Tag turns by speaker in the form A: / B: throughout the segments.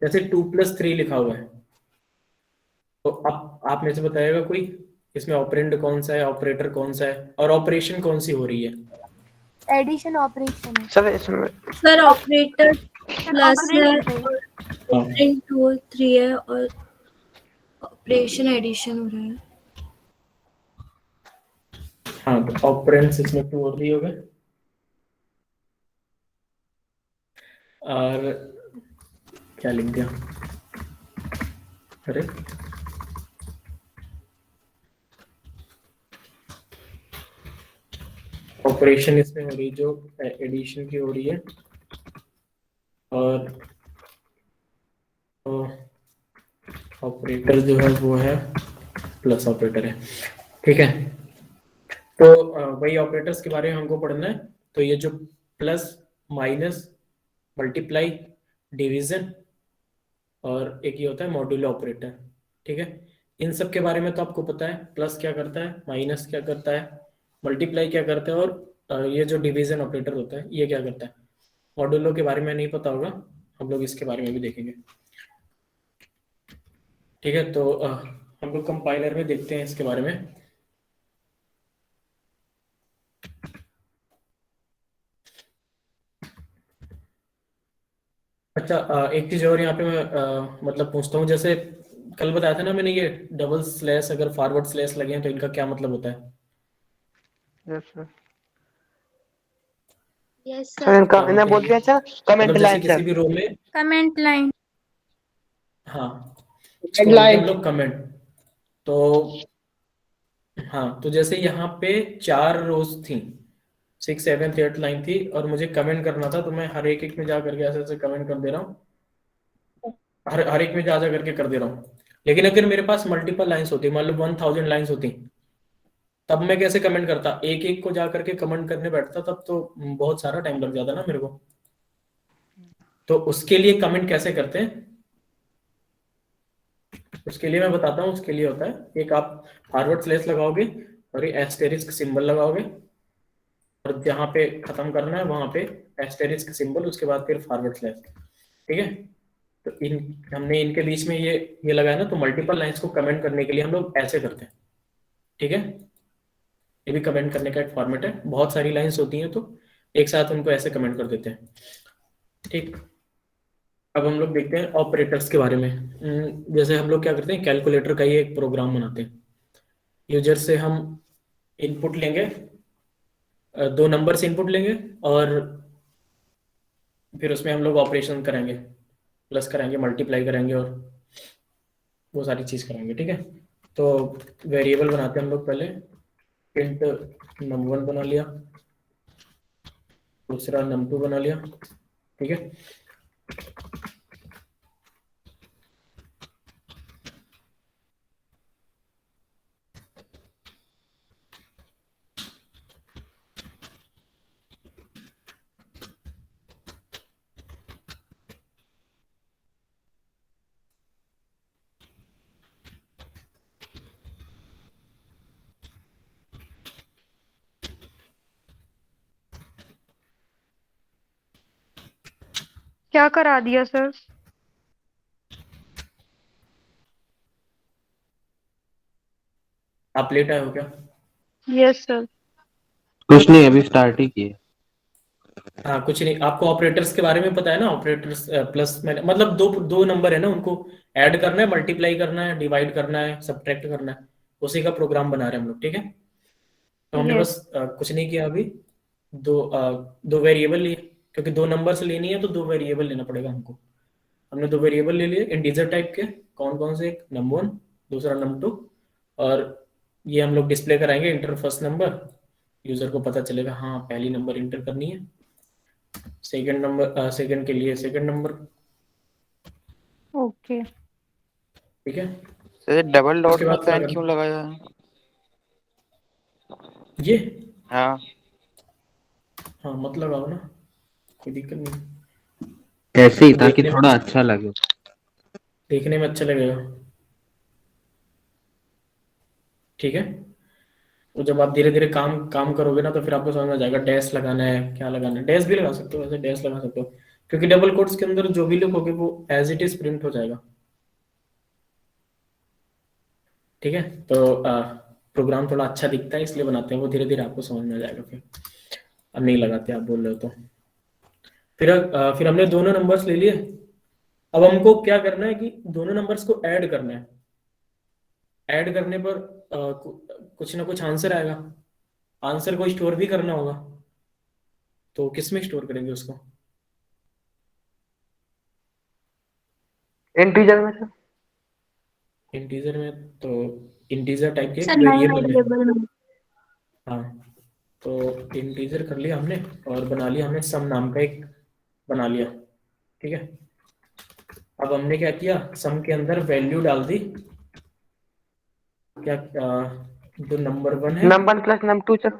A: जैसे 2+3 लिखा हुआ है, तो अब आप में से बताएगा कोई इसमें ऑपरेंड कौन सा है, ऑपरेटर कौन सा है, और ऑपरेशन कौन सी हो रही है?
B: एडिशन ऑपरेशन है।
C: सर इसमें
D: सर ऑपरेटर प्लस है,
A: हाँ
D: ऑपरेंड 2 और 3 है, और ऑपरेशन एडिशन हो रहा है।
A: हाँ, तो ऑपरेंड्स इसमें 2 और 3 हो गए। और क्या लिख दिया, अरे ऑपरेशन इसमें हो रही जो एडिशन की हो रही है, और ऑपरेटर जो है वो है प्लस ऑपरेटर है। ठीक है, तो वही ऑपरेटर्स के बारे में हमको पढ़ना है। तो ये जो प्लस, माइनस, मल्टीप्लाई, डिवीजन, और एक ये होता है मॉड्यूलो ऑपरेटर। ठीक है, इन सब के बारे में तो आपको पता है, प्लस क्या करता है, माइनस क्या करता है, मल्टीप्लाई क्या करता है, और ये जो डिवीजन ऑपरेटर होता है ये क्या करता है। मॉड्यूलो के बारे में नहीं पता होगा, हम लोग इसके बारे में भी देखेंगे। ठीक है, तो हम लोग कंपाइलर में देखते हैं इसके बारे में। अच्छा, एक चीज और यहाँ पे मैं मतलब पूछता हूँ, जैसे कल बताया था ना मैंने, ये डबल स्लैश अगर फॉरवर्ड स्लैश लगे हैं तो इनका क्या मतलब होता है?
C: Yes sir.
D: Yes
C: sir
D: sir.
C: इनका
A: क्या
C: इन्हें
A: होते हैं
C: बोलते हैं सर
A: मतलब
C: कमेंट
A: जैसे
C: लाइन
A: किसी
C: सर।
A: भी रो में,
D: कमेंट लाइन।
A: हाँ, इसको बोलते हैं हम
C: हेडलाइन।
A: लोग कमेंट। तो हाँ, तो जैसे यहाँ पे 4 रोज थी, 6, 7, 8 लाइन थी, और मुझे कमेंट करना था, तो मैं हर एक एक में जा करके ऐसे ऐसे कमेंट कर दे रहा हूँ, हर हर एक में जा जा करके कर दे रहा हूँ। लेकिन अगर मेरे पास मल्टीपल लाइंस होती, मान लो 1000 लाइंस होती, तब मैं कैसे कमेंट करता, एक एक को जा करके कमेंट करने बैठता, तब तो बहुत सारा टाइम लग जाता ना मेरे को। तो उसके लिए कमेंट कैसे करते हैं, उसके लिए मैं बताता हूँ। उसके लिए होता है, एक आप फॉरवर्ड स्लैश लगाओगे, और ये एस्टेरिस्क सिंबल लगाओगे, और जहाँ पे खत्म करना है वहां पे एस्टेरिस्क सिंबल, उसके बाद फिर फॉरवर्ड स्लैश। ठीक है, तो इन हमने इनके बीच में ये लगाया ना, तो मल्टीपल लाइंस को कमेंट करने के लिए हम लोग ऐसे करते हैं। ठीक है, ये भी कमेंट करने का एक फॉर्मेट है, बहुत सारी लाइंस होती हैं तो एक साथ उनको ऐसे कमेंट कर देते हैं। ठीक, अब हम लोग देखते हैं ऑपरेटर्स के बारे में। जैसे हम लोग क्या करते हैं, कैलकुलेटर का ही एक प्रोग्राम बनाते हैं। यूजर से हम इनपुट लेंगे, 2 नंबर से इनपुट लेंगे, और फिर उसमें हम लोग ऑपरेशन करेंगे, प्लस कराएंगे, मल्टीप्लाई करेंगे, और वो सारी चीज़ करेंगे। ठीक है, तो वेरिएबल बनाते हैं हम लोग पहले। इंट num1 बना लिया, दूसरा num2 बना लिया। ठीक है,
E: क्या करा दिया सर?
A: आप लेट आए हो क्या?
E: Yes sir.
F: कुछ नहीं, अभी स्टार्ट ही किए।
A: हाँ, कुछ नहीं, आपको ऑपरेटर्स के बारे में पता है ना, ऑपरेटर्स प्लस में मतलब दो दो नंबर है ना, उनको ऐड करना है, मल्टीप्लाई करना है, डिवाइड करना है, सब्ट्रैक्ट करना है, उसी का प्रोग्राम बना रहे हैं हम लोग। ठीक है, तो हमने
E: यस।
A: बस कुछ नहीं किया अभी, दो वेरिएबल लिए, क्योंकि 2 नंबर से लेनी है तो 2 वेरिएबल लेना पड़ेगा हमको। हमने 2 वेरिएबल ले लिए इंटीजर टाइप के, कौन कौन से, एक num1, दूसरा num2, और ये हम लोग डिस्प्ले कराएंगे इंटर फर्स्ट नंबर, यूजर को पता चलेगा हाँ पहली नंबर इंटर करनी है, सेकंड नंबर, सेकंड के लिए सेकंड नंबर।
E: ओके।
A: ठीक है,
C: सर डबल
A: उसके
C: डॉट में
A: बाद क्या
C: पेन क्यों
A: करना,
C: लगाया है?
A: ये,
C: हाँ
A: हाँ मत लगाओ ना, कोई दिक्कत नहीं,
F: ऐसे ही,
A: वो
F: ताकि
A: देखने में,
F: थोड़ा अच्छा लगे।
A: देखने में अच्छा लगेगा। ठीक है, तो जब आप धीरे धीरे काम काम करोगे ना, तो फिर आपको समझ में आ जाएगा डैश लगाना है, क्या लगाना है, डैश भी लगा सकते हो, वैसे डैश लगा सकते हो, क्योंकि डबल कोट्स के अंदर जो भी लिखोगे वो एज इट इज प्रिंट हो जाएगा। ठीक है, तो प्रोग्राम थोड़ा अच्छा दिखता है इसलिए बनाते हैं, वो धीरे धीरे आपको समझ में आ जाएगा। फिर अब नहीं लगाते, आप बोल रहे हो तो। फिर हमने दोनों नंबर्स ले लिए। अब हमको क्या करना है कि दोनों नंबर्स को ऐड करना है। ऐड करने पर कुछ ना कुछ आंसर आएगा। आंसर को स्टोर भी करना होगा, तो किस में स्टोर करेंगे उसको?
C: इंटीजर में सर।
A: इंटीजर में, तो इंटीजर टाइप के
D: सर नए
A: वेरिएबल में।
D: वेरिएबल में।
A: हाँ, तो इंटीजर कर लिया हमने और बना लिया हमने सम नाम का एक बना लिया। ठीक है, अब हमने क्या किया, सम के अंदर वैल्यू डाल दी। क्या जो नंबर 1 है,
C: नम 1 प्लस नम 2 सर।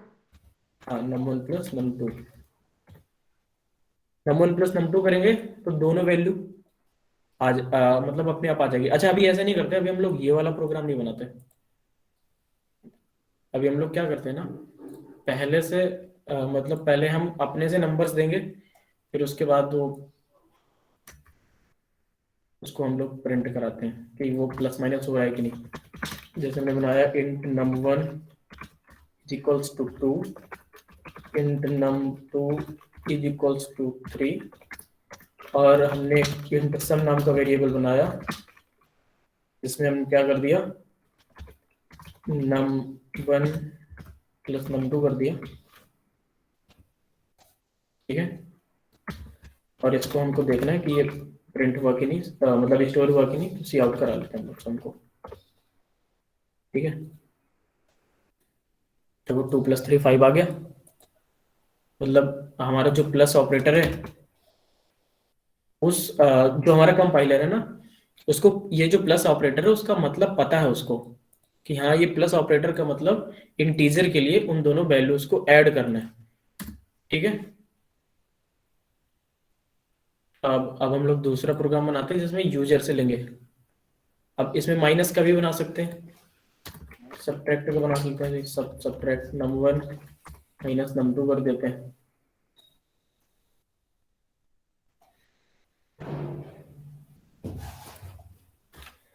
A: हाँ, नम 1 प्लस नम 2। नम 1 प्लस नम 2 करेंगे तो दोनों वैल्यू आज मतलब अपने आप आ जाएगी। अच्छा, अभी ऐसा नहीं करते, अभी हम लोग ये वाला प्रोग्राम नहीं बनाते। अभी हम लोग क्या करते हैं ना, पहले से मतलब पहले हम अपने से नंबर्स देंगे, फिर उसके बाद वो उसको हम लोग प्रिंट कराते हैं कि वो प्लस माइनस हो रहा है कि नहीं। जैसे हमने बनाया int num1 equals to 2, int num2 is equals to 3, और हमने इंट सम नाम का वेरिएबल बनाया जिसमें हम क्या कर दिया, num1 प्लस num2 कर दिया। ठीक है, और इसको हमको देखना है कि ये प्रिंट हुआ कि नहीं, मतलब स्टोर हुआ कि नहीं, तो सी आउट करा लेते हैं हम लोग सम को। ठीक है, तो वो 2 + 3 5 आ गया। मतलब हमारा जो प्लस ऑपरेटर है उस जो हमारा कंपाइलर है ना, उसको ये जो प्लस ऑपरेटर है उसका मतलब पता है उसको कि हाँ, ये प्लस ऑपरेटर का मतलब इंटीजर के लिए उन दोनों वैल्यूज को ऐड करना है। ठीक है, अब हम लोग दूसरा प्रोग्राम बनाते हैं जिसमें यूजर से लेंगे। अब इसमें माइनस का भी बना सकते हैं, सब्ट्रैक्ट का बना सकते हैं। सब्ट्रैक्ट num1 माइनस num2 कर देते हैं।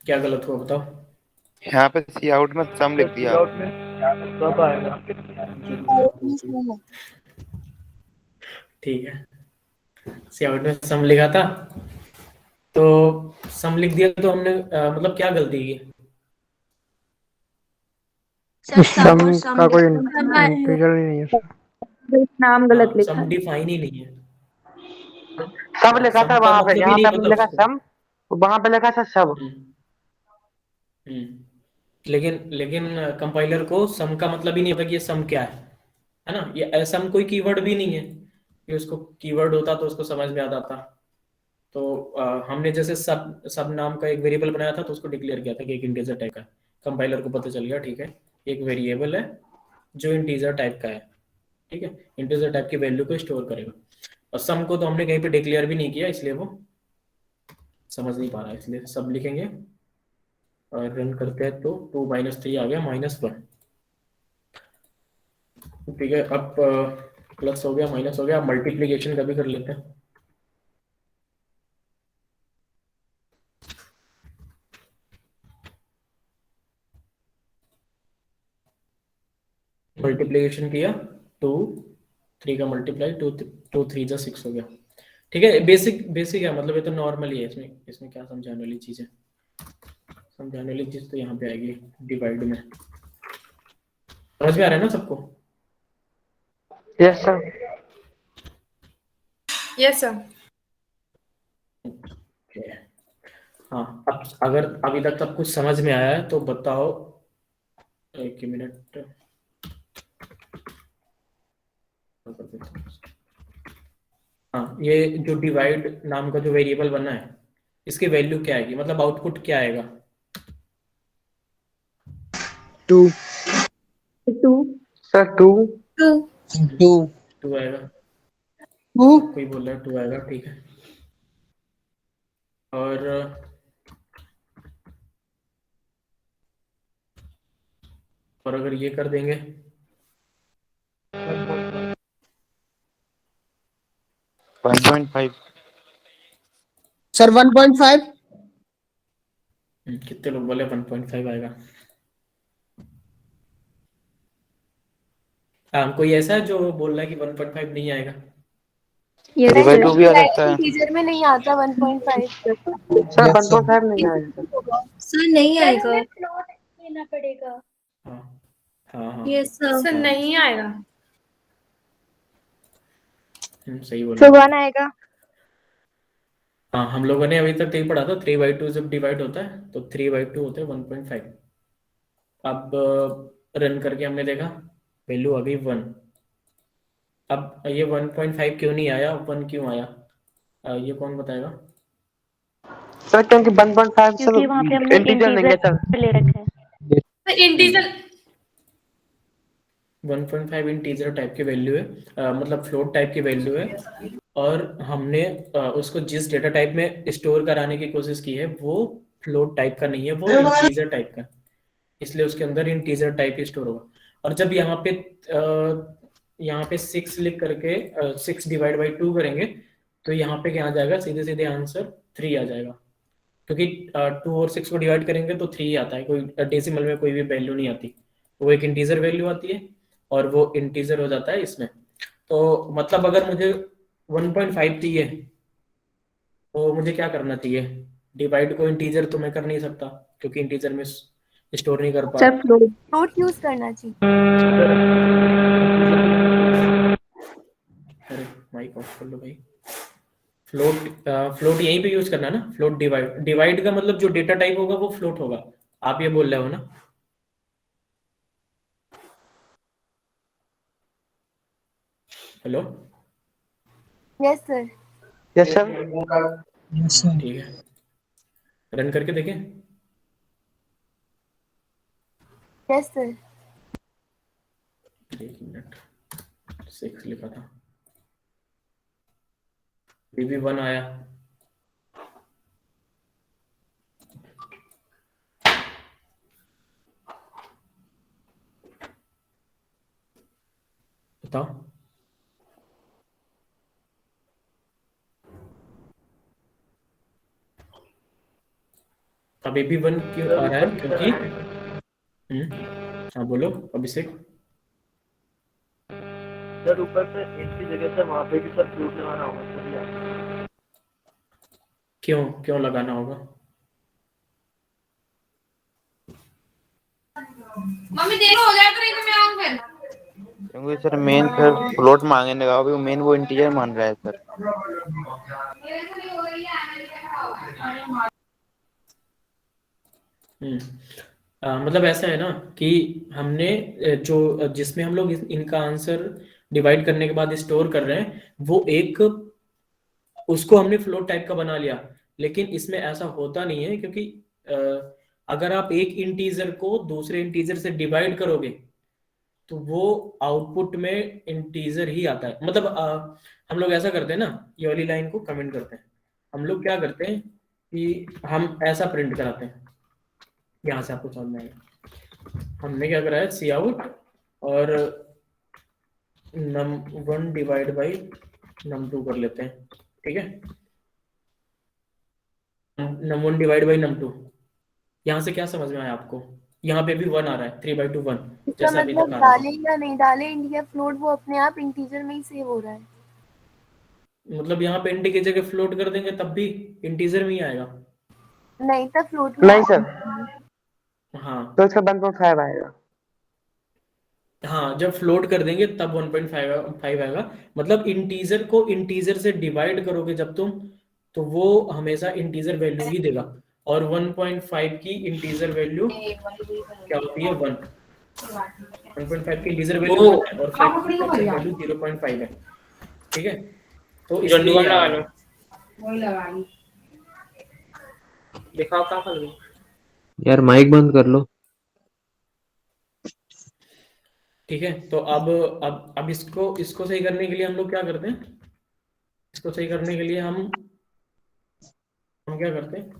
A: क्या गलत हुआ बताओ?
C: यहाँ पे सी आउट में सम लिख दिया।
A: ठीक है, सी आउट में सम लिखा था, तो सम लिख दिया तो हमने मतलब क्या गलती की?
D: सर
C: सम
D: सम और सम
C: का कोई
D: करना है।
C: इंटीजर ही नहीं है सर।
E: नाम गलत
A: हाँ,
E: लिखा
A: सम
E: है।
A: डिफाइन ही नहीं है।
C: सब लिखा
A: सम
C: था
A: का
C: वहां पे,
A: मतलब ही
C: यहाँ
A: नहीं
C: पे
A: पता
C: हमने लिखा
A: उसको।
C: सम, वहां पे लिखा था सब।
A: हम्म हम्म। लेकिन लेकिन कंपाइलर को सम का मतलब ही नहीं पता कि ये सम क्या है ना। ये सम कोई कीवर्ड भी नहीं है कि उसको कीवर्ड होता तो उसको समझ में आ जाता। तो हमने जैसे सब सब नाम का एक वेरिएबल बनाया था तो उसको डिक्लेयर किया था कि एक इंटीजर टाइप का है। कंपाइलर को पता चल गया, ठीक है, एक वेरिएबल है जो इंटीजर टाइप का है। ठीक है, इंटीजर टाइप की वैल्यू को स्टोर करेगा। और सम को तो हमने कहीं पे डिक्लेयर भी नहीं किया, इसलिए वो समझ नहीं पा रहा है, इसलिए सब लिखेंगे और रन करते हैं तो 2 - 3 आ गया -1। ठीक है, अब प्लस हो गया माइनस हो गया, मल्टीप्लीकेशन का भी कर लेते हैं। मल्टीप्लीकेशन किया, 2 3 का मल्टीप्लाई, 2 2 3 जा 6 हो गया। ठीक है, बेसिक बेसिक है, मतलब ये तो नॉर्मल ही है। इसमें इसमें क्या समझाने वाली चीज है? समझाने वाली चीज तो यहाँ पे आएगी डिवाइड में। समझ में आ रहा है ना सबको?
C: Yes sir.
D: Yes sir.
A: Okay. हाँ, अब अगर अभी तक सब कुछ समझ में आया है तो बताओ। एक ही मिनट, हाँ, ये जो डिवाइड नाम का जो वेरिएबल बना है इसकी वैल्यू क्या आएगी, मतलब आउटपुट क्या आएगा?
F: 2
E: 2
C: सर 2।
D: 2
F: 2
A: 2 आएगा।
F: 2
A: कोई बोल रहा है 2 आएगा, ठीक है। और अगर ये कर देंगे
C: 1.5।
F: सर 1.5।
A: कितने लोग बोले 1.5 आएगा? हाँ, कोई ऐसा है जो बोल रहा है कि 1.5 नहीं आएगा?
B: ये
C: थ्री बाई टू भी आ सकता है।
B: इंटीजर में नहीं आता 1.5।
C: Sir
F: Yes, sir.
C: 1.5 नहीं आएगा सर।
D: सर नहीं आएगा।
B: लेना पड़ेगा।
A: हाँ हाँ हाँ,
D: यस सर।
G: नहीं आएगा।
A: सही बोला।
E: तो 1 आएगा।
A: हाँ, हम लोगों ने अभी तक यही पढ़ा था, 3/2 जब डिवाइड होता है तो 3/2 होता है 1.5। अब रन करके हमने देखा, वैल्यू आ गई 1। अब ये 1.5 क्यों नहीं आया, 1 क्यों आया? ये कौन बताएगा?
C: सर क्योंकि 1.5
E: क्योंकि वहाँ पे हमने
C: इंटीजर नहीं है सर।
E: ले रखा है।
G: तो इंटीजर
A: 1.5 इंटीजर टाइप की वैल्यू है, मतलब फ्लोट टाइप की वैल्यू है, और हमने उसको जिस डेटा टाइप में स्टोर कराने की कोशिश की है वो फ्लोट टाइप का नहीं है, वो इंटीजर टाइप का, इसलिए उसके अंदर इंटीजर टाइप ही स्टोर होगा। और जब यहाँ पे 6 लिख करके 6 डिवाइड बाई 2 करेंगे तो यहाँ पे क्या आ जाएगा, सीधे सीधे आंसर 3 आ जाएगा, क्योंकि 2 और 6 को डिवाइड करेंगे तो 3 आता है, कोई डेसिमल में कोई भी वैल्यू नहीं आती, वो एक इंटीजर वैल्यू आती है और वो इंटीजर हो जाता है इसमें। तो मतलब अगर मुझे 1.5 चाहिए तो मुझे क्या करना चाहिए? डिवाइड को इंटीजर तो मैं कर नहीं सकता, क्योंकि इंटीजर में स्टोर नहीं कर पा
E: सर
A: रहा।
B: फ्लोट यूज करना चाहिए।
A: अरे माइक ऑफ कर लो भाई। फ्लोट यहीं पे यूज करना है ना, फ्लोट डिवाइड, डिवाइड का मतलब जो डेटा टाइप होगा वो फ्लोट होगा, आप ये बोल रहे हो ना? Hello,
B: yes sir.
C: Yes sir.
F: Yes, sir.
A: ठीक है, रन करके देखें।
B: Yes sir.
A: एक मिनट, 6 लिखा था, अभी भी 1 आया। बताओ, अभी भी 1 क्यों आ रहा है? क्योंकि हाँ बोलो अभिषेक।
H: सर ऊपर से इनकी जगह से वहाँ पे भी सर फ्लूट लगाना होगा तभी आएगा।
A: क्यों क्यों लगाना होगा?
G: मम्मी देखो हो जाएगा, नहीं तो मैं आऊँ फिर।
I: क्योंकि सर मेन सर फ्लोट मांगने लगा, अभी मेन वो इंटीजर मान रहा है सर।
G: मेरे से नहीं हो रही है, अमेरिका का होगा।
A: मतलब ऐसा है ना कि हमने जो जिसमें हम लोग इनका आंसर डिवाइड करने के बाद स्टोर कर रहे हैं वो एक, उसको हमने फ्लोट टाइप का बना लिया, लेकिन इसमें ऐसा होता नहीं है, क्योंकि अ, अगर आप एक इंटीजर को दूसरे इंटीजर से डिवाइड करोगे तो वो आउटपुट में इंटीजर ही आता है। मतलब हम लोग ऐसा करते हैं ना, ये वाली लाइन को कमेंट करते हैं, हम लोग क्या करते हैं कि हम ऐसा प्रिंट कराते हैं, यहाँ से आपको समझ में आएगा। हमने क्या करा है, सी आउट और num1 डिवाइड बाई num2 कर लेते हैं, ठीक है? num1 डिवाइड बाई num2, यहाँ से क्या समझ में आया आपको? यहाँ पे भी 1 आ रहा है, 3/2 1,
B: इसका
A: जैसा अभी
B: मतलब
A: तक आ रहा था।
B: डाले या नहीं डाले इंडिया फ्लोट वो अपने आप इंटीजर में ही सेव हो रहा है।
A: मतलब यहाँ पे इंटी की जगह फ्लोट कर देंगे तब भी इंटीजर में ही आएगा।
B: नहीं तो फ्लोट
C: नहीं सर,
A: हाँ
C: तो इसका 1.5 आएगा।
A: हाँ, जब फ्लोट कर देंगे तब 1.5 आएगा। मतलब इंटीजर को इंटीजर से डिवाइड करोगे जब तुम, तो वो हमेशा इंटीजर वैल्यू ही देगा, और 1.5 की इंटीजर वैल्यू क्या होती है? 1। 1.5 की इंटीजर वैल्यू 1 है और फ्रैक्शन वैल्यू 0.5 है, ठीक है? तो इसलिए ये आ रहा है।
G: वही लगा ली।
H: दिखाओ क्या कर रही
J: यार माइक बंद कर लो।
A: ठीक है, तो अब इसको सही करने के लिए हम लोग क्या करते हैं? इसको सही करने के लिए हम क्या करते हैं,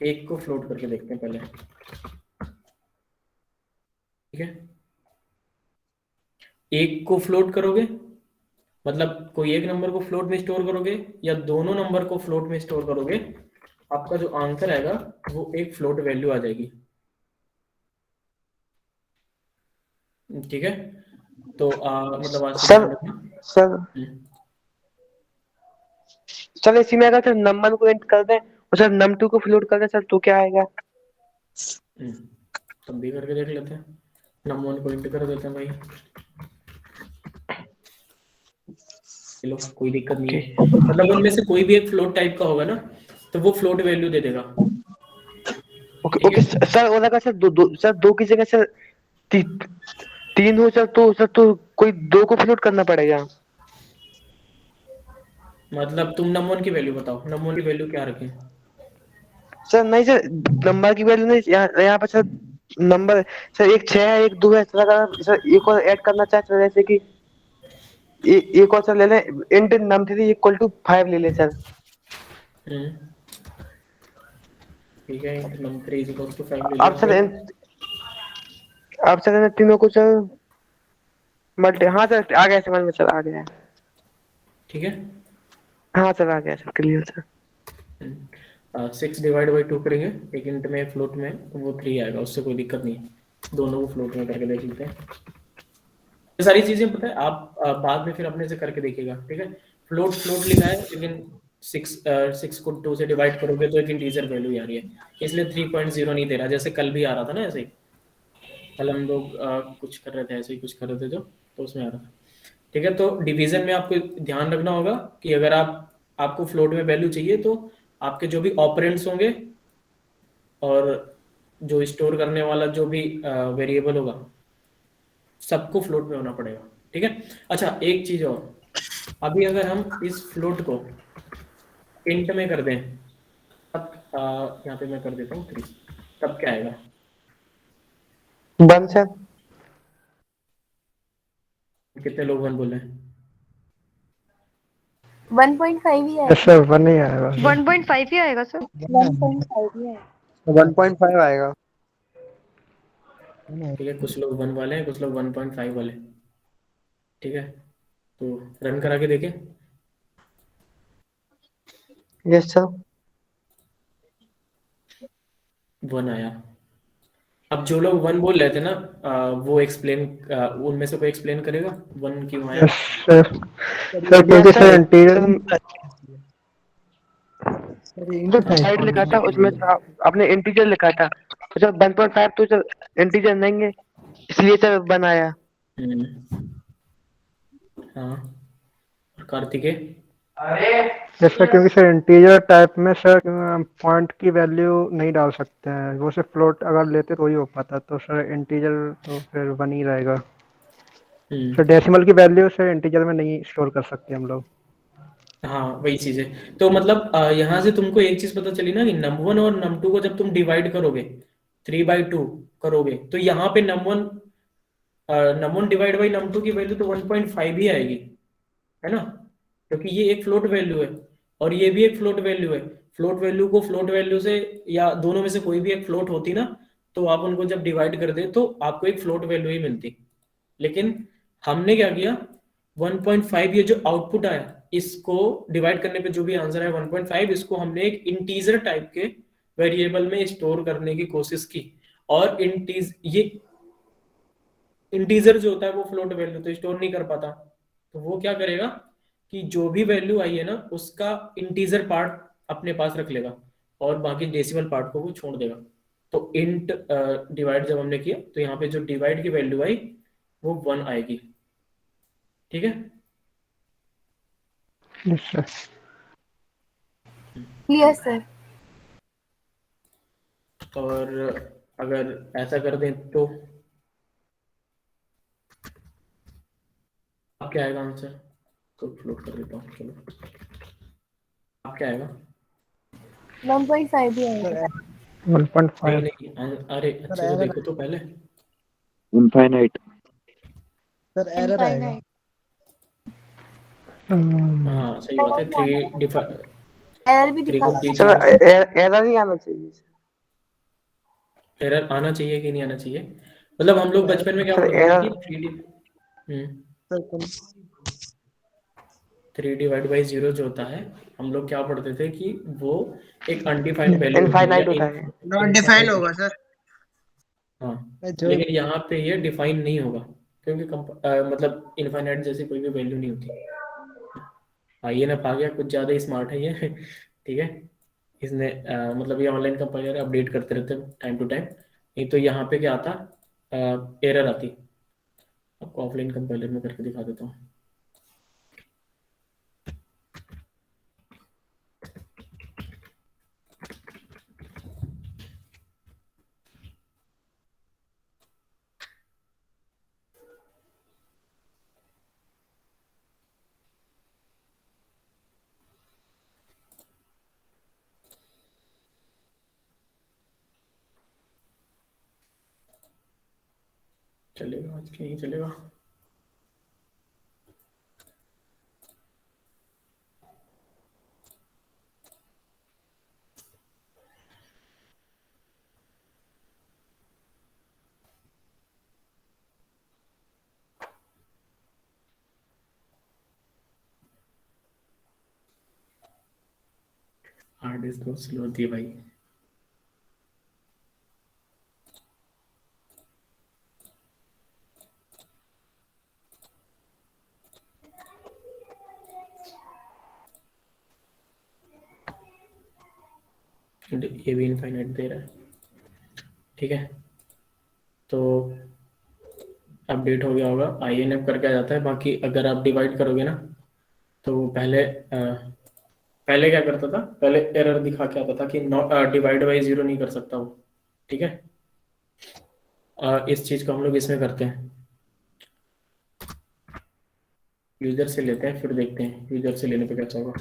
A: एक को फ्लोट करके देखते हैं पहले, ठीक है? एक को फ्लोट करोगे मतलब कोई एक नंबर को फ्लोट में स्टोर करोगे या दोनों नंबर को फ्लोट में स्टोर करोगे, आपका जो आंसर आएगा वो एक फ्लोट वैल्यू आ जाएगी। ठीक है, तो मतलब आज से
C: सर
A: ध्यान रखना।
C: सर सर इसी में अगर सर नंबर को एंट कर दें और सर num2 को फ्लोट कर दें सर तो क्या आएगा?
A: तब भी करके देख लेते हैं। नंबर 1 को इंट कर देते हैं भाई, चलो कोई दिक्कत नहीं है। मतलब उनमें से कोई भी एक फ्लोट टाइप का होगा ना, तो वो फ्लोट वैल्यू दे देगा।
C: ओके
A: ठीक
C: ओके
A: है,
C: सर, और अगर सर दो की जगह सर तीन हो सर तो कोई दो को फ्लोट करना पड़ेगा।
A: मतलब तुम नंबर 1 की वैल्यू बताओ, नंबर 1 की वैल्यू क्या रखें?
C: सर नहीं सर, नंबर की वैल्यू नहीं, यहाँ पर सर नंबर सर एक 6 है एक 2 है सर, अगर सर एक और ऐड करना चाहे सर, जैसे कि एक और सर ले लें, इंट num3 इक्वल टू 5 ले लें सर।
A: ठीक है, नंबर 3 इक्वल्स टू 5 ले
C: अब
A: लिया
C: सर
A: फिर।
C: इन तीनों को सर मल्टी, हाँ सर आ गया समझ में सर, आ गया।
A: ठीक है,
C: हाँ सर आ गया sir, clear sir.
A: 6 divide by 2 करेंगे, एक इंट में एक फ्लोट में, तो वो 3 आएगा, उससे कोई दिक्कत नहीं है। दोनों को फ्लोट में करके देख लेते हैं। ये सारी चीजें पता है आप बाद में फिर अपने से करके देखिएगा। ठीक है, फ्लोट फ्लोट लिखा है, लेकिन 6 को 2 से डिवाइड करोगे तो एक इंटीजर वैल्यू आ रही है, इसलिए 3.0 नहीं दे रहा, जैसे कल भी आ रहा था ना ऐसे ही। कल हम लोग कुछ कर रहे थे, ऐसे ही कुछ कर रहे थे जो, तो उसमें आ रहा था। ठीक है, तो डिवीजन में आपको ध्यान रखना होगा कि अगर आपको फ्लोट में वैल्यू चाहिए तो आपके जो भी ऑपरेंड्स होंगे और जो स्टोर करने वाला जो भी वेरिएबल होगा, सबको फ्लोट में होना पड़ेगा। ठीक है, अच्छा एक चीज और, अभी अगर हम इस फ्लोट को इंट में कर दें, तब यहाँ पे मैं कर देता हूँ 3, तब क्या आएगा?
C: 1 सर।
A: कितने लोग 1 बोले?
B: 1.5 ही है।
F: यस सर 1 ही आएगा।
D: 1.5 ही आएगा सर।
B: 1.5 ही है।
F: 1.5 आएगा।
A: ठीक है, कुछ लोग 1 वाले हैं, कुछ लोग 1.5 वाले। ठीक है, तो रन करा के देखें।
C: Yes sir.
A: 1 आया। अब जो लोग 1 बोल रहे थे ना, वो एक्सप्लेन, उनमें से कोई एक्सप्लेन करेगा 1 क्यों आया?
F: Yes sir. सर क्योंकि सर इंटीरियर
C: साइड लिखा था उसमें आपने इंटीजर लिखा था, तो सर 1.5 तो सर इंटीजर नहीं है, इसलिए सर बनाया।
A: हाँ, कार्तिकेय?
F: यस सर, क्योंकि सर इंटीजर टाइप में सर पॉइंट की वैल्यू नहीं डाल सकते हैं, वो सिर्फ फ्लोट अगर लेते तो ही हो पाता, तो सर इंटीजर तो फिर 1 ही रहेगा। सर डेसिमल की वैल्यू सर इंटीजर में नहीं स्टोर कर सकते हम लोग।
A: हाँ वही चीज है, तो मतलब यहाँ से तुमको एक चीज पता चली ना कि num1 और num2 को जब तुम डिवाइड करोगे 3/2 करोगे, तो यहाँ पे num1 डिवाइड बाई num2 की वैल्यू तो 1.5 ही आएगी, है ना, क्योंकि ये एक फ्लोट वैल्यू है और ये भी एक फ्लोट वैल्यू है। फ्लोट वैल्यू को फ्लोट वैल्यू से या दोनों में से कोई भी एक फ्लोट होती ना, तो आप उनको जब डिवाइड कर दे तो आपको एक फ्लोट वैल्यू ही मिलती। लेकिन हमने क्या किया, 1.5 ये जो आउटपुट आया, इसको डिवाइड करने पे जो भी आंसर है 1.5, इसको हमने एक इंटीजर टाइप के वेरिएबल में स्टोर करने की कोशिश की। और ये इंटीजर जो होता है वो फ्लोट वैल्यू तो स्टोर नहीं कर पाता, तो वो क्या करेगा कि जो भी वैल्यू आई है ना उसका इंटीजर पार्ट अपने पास रख लेगा और बाकी डेसिमल पार्ट को वो छोड़ देगा। तो इंट डिवाइड जब हमने किया तो यहाँ पे जो डिवाइड की वैल्यू आई वो 1 आएगी। ठीक है,
F: यस सर।
B: Clear sir.
A: और अगर ऐसा कर दें तो अब क्या आएगा आंसर? तो फ्लोट कर देता हूँ, चलो अब क्या आएगा?
B: 1.5 ही आएगा।
F: 1.5
A: नहीं, अरे अच्छे से देखो तो पहले।
I: इनफाइनाइट।
F: सर एरर आएगा।
A: हाँ सही बात है, 3
B: एरर भी
A: 3
B: दिखा
A: को 3
C: सर
A: से
C: एरर ही आना चाहिए।
A: एरर आना चाहिए कि नहीं आना चाहिए? मतलब हम लोग बचपन में क्या
C: सर
A: पढ़ते थे
C: एरर
A: कि 3D। 3 डिवाइड बाई 0 जो होता है, हम लोग क्या पढ़ते थे कि वो एक अनडिफाइंड वैल्यू
C: इनफाइनाइट होता है।
K: नॉट डिफाइंड होगा सर।
A: हाँ,
C: जो
A: लेकिन यहाँ पे ये डिफाइन नहीं होगा, क्योंकि मतलब इनफाइनाइट जैसी कोई भी वैल्यू नहीं होती। ये ना पा गया, कुछ ज़्यादा ही स्मार्ट है ये ठीक है, इसने मतलब ये ऑनलाइन कंपाइलर अपडेट करते रहते हैं टाइम टू टाइम, नहीं तो यहाँ पे क्या आता, एरर आती। आपको ऑफलाइन कंपाइलर में करके दिखा देता हूँ। चलेगा आज के, नहीं चलेगा। हार्ड डिस्क बहुत स्लो होती है भाई। ये भी इनफाइनाइट दे रहा है, ठीक है। तो अपडेट हो गया होगा, INF करके आ जाता है। बाकी अगर आप डिवाइड करोगे ना, तो वो पहले क्या करता था, पहले एरर दिखा के आता था कि डिवाइड बाई 0 नहीं कर सकता वो, ठीक है। इस चीज को हम लोग इसमें करते हैं, यूजर से लेते हैं, फिर देखते हैं यूजर से लेने पे क्या होगा।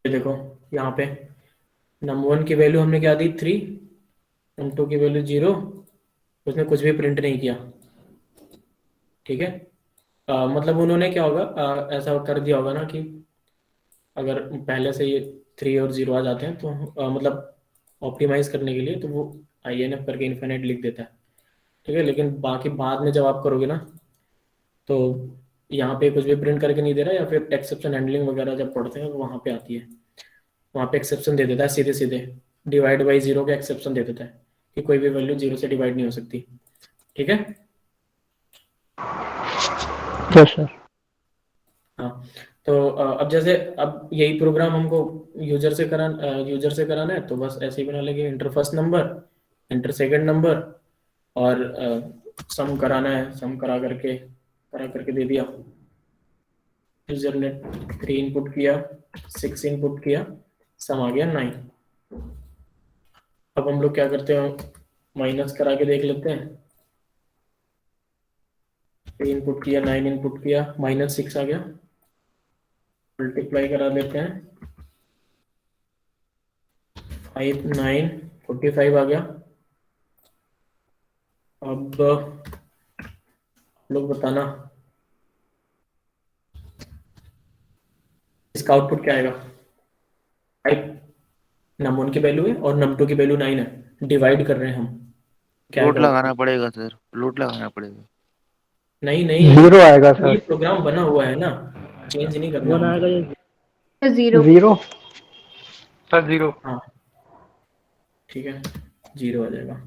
A: ये देखो यहाँ पे num1 की वैल्यू हमने क्या दी 3, num2 की वैल्यू 0, उसने कुछ भी प्रिंट नहीं किया, ठीक है। मतलब उन्होंने क्या होगा, ऐसा कर दिया होगा ना कि अगर पहले से ये 3 और 0 आ जाते हैं तो मतलब ऑप्टिमाइज करने के लिए तो वो INF करके इन्फिनिट लिख देता है, ठीक है। लेकिन बाकी बाद में जब आप करोगे ना, तो यहाँ पे कुछ भी प्रिंट करके नहीं दे रहा, या फिर एक्सेप्शन हैंडलिंग वगैरह जब पढ़ते हैं तो वहाँ पे आती है, वहाँ पे एक्सेप्शन दे देता है सीधे सीधे, डिवाइड बाई 0 का एक्सेप्शन दे देता है कि कोई भी वैल्यू 0 से डिवाइड नहीं हो सकती, ठीक है।
F: Yes sir.
A: हाँ, तो अब जैसे अब यही प्रोग्राम हमको यूजर से कराना है, तो बस ऐसे ही बना लेंगे, inter first number, inter second number, और सम कराना है, सम करा करके दे दिया। यूजर ने 3 इनपुट किया, 6 इनपुट किया, सम आ गया 9। अब हम लोग क्या करते हैं, माइनस करा के देख लेते हैं। 3 इनपुट किया, 9 इनपुट किया, -6 आ गया, मल्टीप्लाई करा लेते हैं, 5 9 45 आ गया। अब लोग बताना इसका आउटपुट क्या आएगा। 5 num1 की वैल्यू है और num2 की वैल्यू 9 है, डिवाइड कर रहे हैं हम, क्या
I: फ्लोट लगाना पड़ेगा सर, फ्लोट लगाना पड़ेगा।
A: नहीं
F: 0 आएगा
A: ये
F: सर।
A: प्रोग्राम बना हुआ है ना, चेंज नहीं करना हमको।
F: 0
H: सर 0।
A: हाँ ठीक है, 0 आ जाएगा।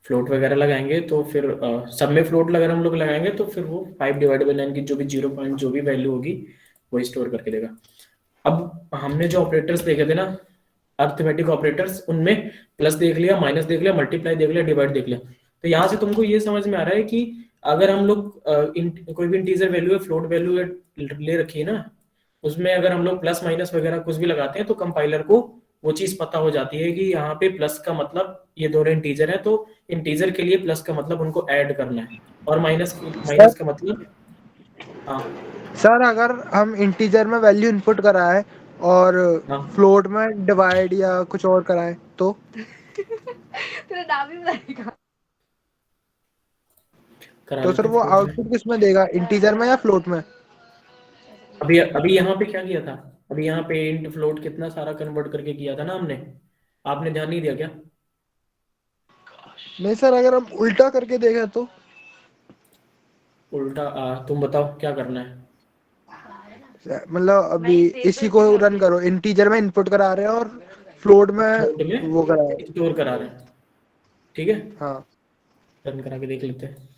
A: फ्लोट वगैरह लगाएंगे तो फिर सब में फ्लोट अगर हम लोग लगाएंगे तो फिर वो 5 डिवाइड बाई 9 की जो भी 0 पॉइंट जो भी वैल्यू होगी वही स्टोर करके देगा। अब हमने जो ऑपरेटर्स देखे थे ना, अर्थमेटिक ऑपरेटर्स, उनमें प्लस देख लिया, माइनस देख लिया, मल्टीप्लाई देख लिया, डिवाइड देख लिया। तो यहाँ से तुमको ये समझ में आ रहा है कि अगर हम लोग कोई भी इंटीजर वैल्यू है, फ्लोट वैल्यू ले रखी है ना, उसमें अगर हम लोग प्लस माइनस वगैरह कुछ भी लगाते हैं तो कंपाइलर को वो चीज पता हो जाती है कि यहाँ पे प्लस का मतलब ये दोनों इंटीजर है, तो इंटीजर के लिए प्लस का मतलब उनको ऐड करना है, और माइनस का मतलब
K: सर अगर हम इंटीजर में वैल्यू इनपुट कराए और फ्लोट में डिवाइड या कुछ और कराए तो सर वो आउटपुट किस में देगा, इंटीजर में या फ्लोट में?
A: अभी यहाँ पे क्या किया था, अभी यहाँ पे इंट फ्लोट कितना सारा कन्वर्ट करके किया था ना हमने, आपने ध्यान नहीं दिया क्या?
K: नहीं सर, अगर हम उल्टा करके देखें तो
A: उल्टा तुम बताओ क्या करना है।
K: मतलब अभी इसी को रन करो, इंटीजर में इनपुट करा रहे हैं और फ्लोट
A: फ्लोट
K: में
A: में
K: वो करा रहे हैं।
A: स्टोर करा रहे हैं, ठीक है।
K: हाँ
A: रन करा के देख लेते हैं।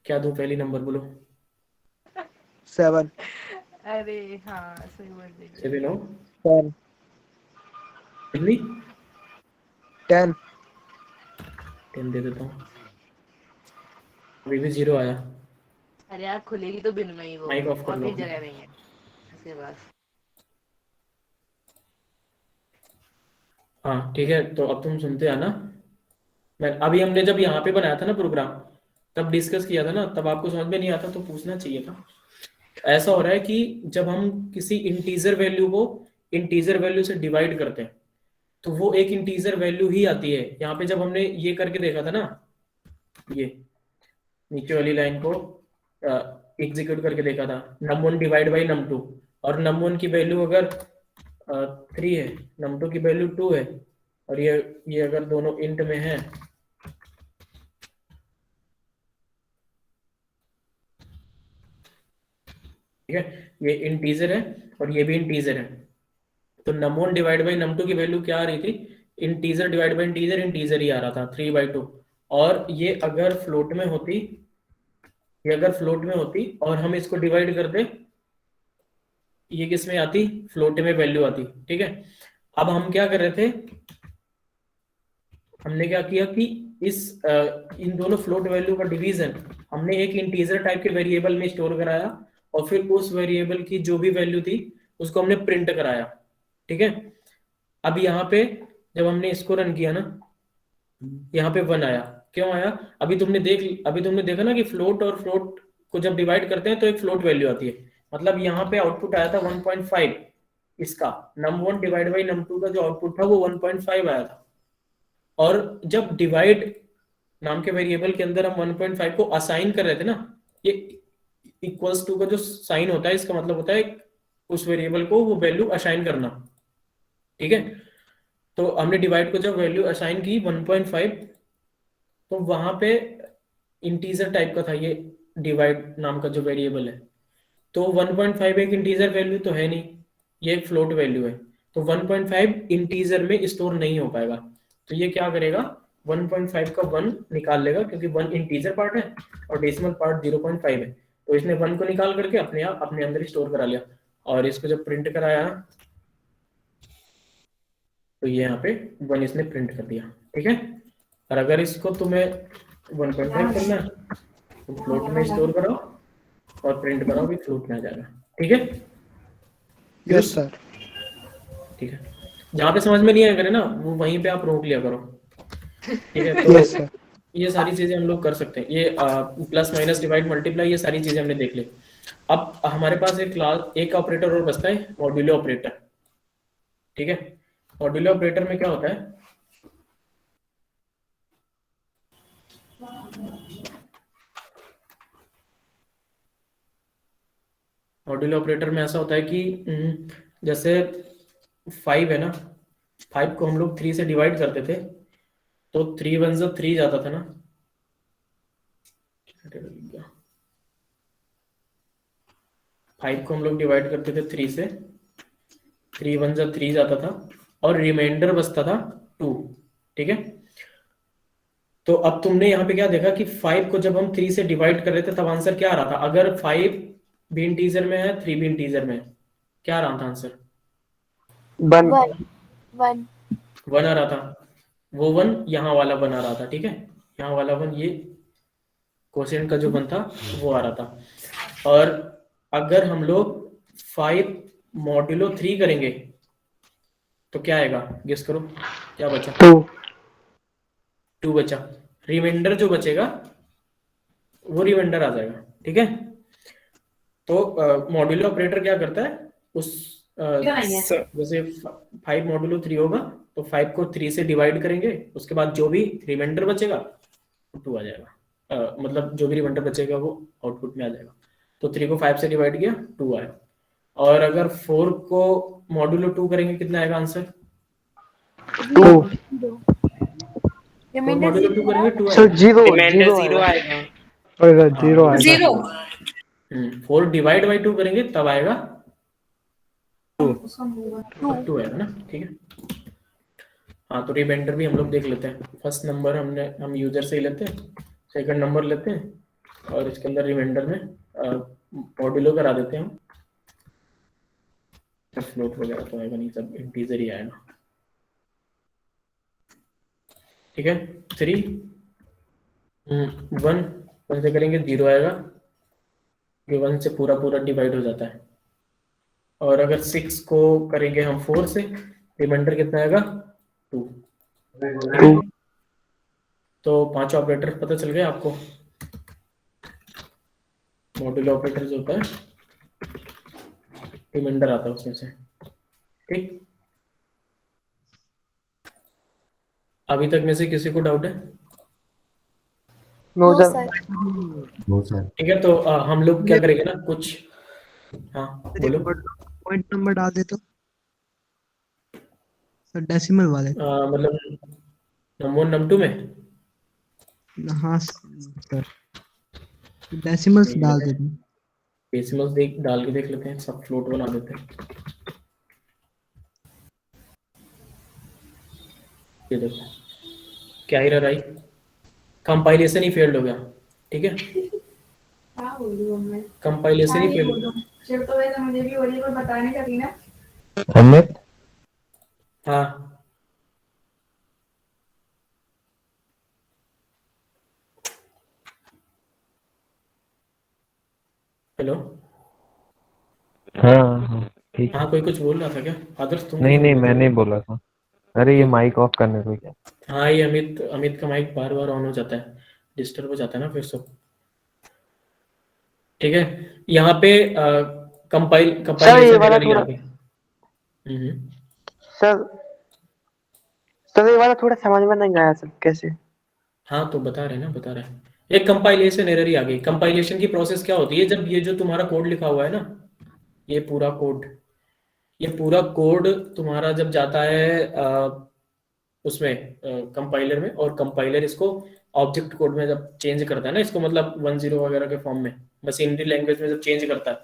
A: क्या दूं, पहली नंबर बोलो।
K: 7
G: अरे हाँ सही बोल रही है।
A: 7 हो
K: 10
A: कितनी
K: 10
A: 10 दे देता हूँ। अभी भी 0 आया।
G: अरे यार खुलेगी तो बिन में ही वो,
A: माइक ऑफ कर
G: और
A: लो।
G: भी जगह नहीं है इसके पास।
A: हाँ ठीक है, तो अब तुम सुनते आना। मैं अभी हमने जब यहाँ पे बनाया था ना प्रोग्राम, तब डिस्कस किया था ना, तब आपको समझ में नहीं आता तो पूछना चाहिए था। ऐसा हो रहा है कि जब हम किसी इंटीजर वैल्यू को इंटीजर वैल्यू से डिवाइड करते हैं तो वो एक इंटीजर वैल्यू ही आती है। यहाँ पे जब हमने ये करके देखा था ना, ये नीचे वाली लाइन को एग्जीक्यूट करके देखा था, num1 डिवाइड बाई num2, और num1 की वैल्यू अगर 3 है, num2 की वैल्यू 2 है, और ये अगर दोनों इंट में है, ठीक है, ये इंटीजर है और ये भी इंटीजर है, तो num1 डिवाइड बाई num2 की वैल्यू क्या आ रही थी, integer divide by integer, integer ही आ रहा था 3/2। और ये अगर फ्लोट में होती, और हम इसको डिवाइड करते, ये किस में आती, फ्लोट में वैल्यू आती, ठीक है। अब हम क्या कर रहे थे, हमने क्या किया कि इन दोनों फ्लोट वैल्यू का डिवीजन हमने एक इंटीजर टाइप के वेरिएबल में स्टोर कराया, और फिर उस वेरिएबल की जो भी वैल्यू थी उसको हमने प्रिंट कराया, ठीक है। अब यहाँ पे जब हमने इसको रन किया ना, यहाँ पे 1 आया। क्यों आया, अभी तुमने देखा ना कि फ्लोट और फ्लोट को जब डिवाइड करते हैं तो एक फ्लोट वैल्यू आती है, मतलब यहाँ पे आउटपुट आया था 1.5, इसका num1 डिवाइड बाई num2 का जो आउटपुट था वो 1.5 आया था। और जब डिवाइड नाम के वेरिएबल के अंदर हम 1.5 को असाइन कर रहे थे ना, ये इक्वल्स टू का जो साइन होता है, इसका मतलब होता है उस वेरिएबल को वो वैल्यू असाइन करना, ठीक है। तो हमने डिवाइड को जब वैल्यू असाइन की 1.5, तो वहां पे इंटीजर टाइप का था ये डिवाइड नाम का जो वेरिएबल है, तो 1.5 एक इंटीजर वैल्यू तो है नहीं, ये एक फ्लोट वैल्यू है, तो 1.5 इंटीजर में स्टोर नहीं हो पाएगा। तो ये क्या करेगा, 1.5 का 1 निकाल लेगा, क्योंकि 1 इंटीजर पार्ट है और डेसिमल पार्ट 0.5 है, तो इसने 1 को निकाल करके अपने आप अपने अंदर स्टोर करा लिया। और इसको जब प्रिंट कराया तो ये यहाँ पे 1 इसने प्रिंट कर दिया, ठीक है। और अगर इसको तुम्हें 1.5 करना है तो फ्लोट में स्टोर कराओ और प्रिंट कराओ, भी फ्लोट में आ जाएगा, ठीक है।
K: Yes sir.
A: ठीक है, जहाँ पे समझ में नहीं आया करे ना वो वहीं पे आप रोक लिया करो, ठीक है। तो
K: यस सर।
A: ये सारी चीजें हम लोग कर सकते हैं, ये प्लस माइनस डिवाइड मल्टीप्लाई, ये सारी चीजें हमने देख ली। अब हमारे पास एक ऑपरेटर और बचता है, मॉड्यूलो ऑपरेटर, ठीक है। मॉड्यूलो ऑपरेटर में क्या होता है, मॉड्यूलो ऑपरेटर में ऐसा होता है कि जैसे 5 है ना, 5 को हम लोग 3 से डिवाइड करते थे, तो 3 1 जा 3 जाता था ना, 5 को हम लोग डिवाइड करते थे 3 से, 3 1 जा 3 जाता था, और रिमाइंडर बचता था 2, ठीक है। तो अब तुमने यहाँ पे क्या देखा कि 5 को जब हम 3 से डिवाइड कर रहे थे तब आंसर क्या आ रहा था, अगर 5 भी इंटीजर में है 3 भी इंटीजर में है, क्या आ रहा था आंसर,
B: 1
A: 1 आ रहा था, वो 1 यहाँ वाला 1 आ रहा था, ठीक है। यहाँ वाला 1 ये कोशेंट का जो 1 था वो आ रहा था। और अगर हम लोग 5 मॉड्यूलो 3 करेंगे तो क्या आएगा, गेस करो क्या बचा, 2 बचा, रिमाइंडर जो बचेगा वो रिमाइंडर आ जाएगा, ठीक है। तो मॉड्यूलो ऑपरेटर क्या करता है, उस जैसे 5 मॉड्यूलो 3 होगा तो 5 को 3 से डिवाइड करेंगे, उसके बाद जो भी रिमाइंडर बचेगा 2 आ जाएगा, मतलब जो भी रिमाइंडर बचेगा वो आउटपुट में आ जाएगा। तो 3 को 5 से डिवाइड किया 2 आया, और अगर 4 को मॉड्यूलो 2 करेंगे कितना आएगा आंसर,
B: 0 रिमाइंडर
A: मॉड्यूलो 2 करेंगे 2
C: सर
A: आएगा।
C: जीरो
I: रिमाइंडर
C: जीरो
I: 0
C: आएगा।
I: आएगा।
F: और इधर
A: हाँ,
F: जीरो आएगा।
D: जीरो
A: 4 डिवाइड बाई 2 करेंगे तब आएगा 2 आएगा ना, ठीक है। हाँ, तो रिमाइंडर भी हम लोग देख लेते हैं। फर्स्ट नंबर हम यूजर से ही लेते हैं, सेकंड नंबर लेते हैं और इसके अंदर रिमाइंडर में मॉड्यूलो करा देते हैं हम। फ्लोट वगैरह तो आएगा नहीं, सब इंटीजर ही आएगा, ठीक है। 3 1 से करेंगे 0 आएगा, ये 1 से पूरा पूरा डिवाइड हो जाता है। और अगर 6 को करेंगे हम 4 से, रिमाइंडर कितना आएगा 2। तो 5 ऑपरेटर पता चल गए आपको। मॉड्यूलो ऑपरेटर जो होता है रिमाइंडर आता है उसमें से, ठीक। अभी तक में से किसी को डाउट है?
C: No
B: no
C: sir.
B: सर।
A: ठीक है, तो हम लोग क्या करेंगे ना कुछ। हाँ बोलो।
K: पॉइंट नंबर डाल दे तो सर, डेसिमल वाले।
A: मतलब नंबर नम 2 में
K: हाँ सर, डेसिमल्स
A: देख
K: डाल
A: लेते
K: दे
A: हैं, डेसिमल्स डाल के देख लेते हैं, सब फ्लोट बना देते हैं। ये देखो क्या error I, compilation he failed हो गया, ठीक है।
G: क्या बोल रही हूँ मैं?
A: कंपाइलेशन ही
G: हाँ, ये
A: फेल।
G: बोलो। शिव तो वैसे मुझे भी हो रही है, पर बताने का थी ना।
J: अमित
A: हाँ हेलो।
J: हाँ हाँ ठीक।
A: हाँ, कोई कुछ बोल रहा था क्या? आदर्श तुम
J: नहीं
A: कुछ
J: नहीं
A: बोल रहे
J: मैं
A: थे?
J: नहीं बोला था। अरे ये माइक ऑफ करने को क्या।
A: हाँ, ये अमित का माइक बार बार ऑन हो जाता है, डिस्टर्ब हो जाता है ना फिर सब, ठीक है। यहाँ पे
C: सर
A: कंपाइलेशन
C: ये वाला
A: एरर ही
C: थोड़ा
A: आ गई।
C: सर सर ये वाला थोड़ा समझ में नहीं आया सर, कैसे?
A: हाँ, तो बता रहे हैं। एक कंपाइलेशन एरर ही आ गई। कंपाइलेशन की प्रोसेस क्या होती है, जब ये जो तुम्हारा कोड लिखा हुआ है ना, ये पूरा कोड तुम्हारा जब जाता है उसमें कंपाइलर में, और कंपाइलर इसको ऑब्जेक्ट कोड में जब चेंज करता है ना, इसको मतलब 10 वगैरह के फॉर्म में मशीनरी लैंग्वेज में जब चेंज करता है,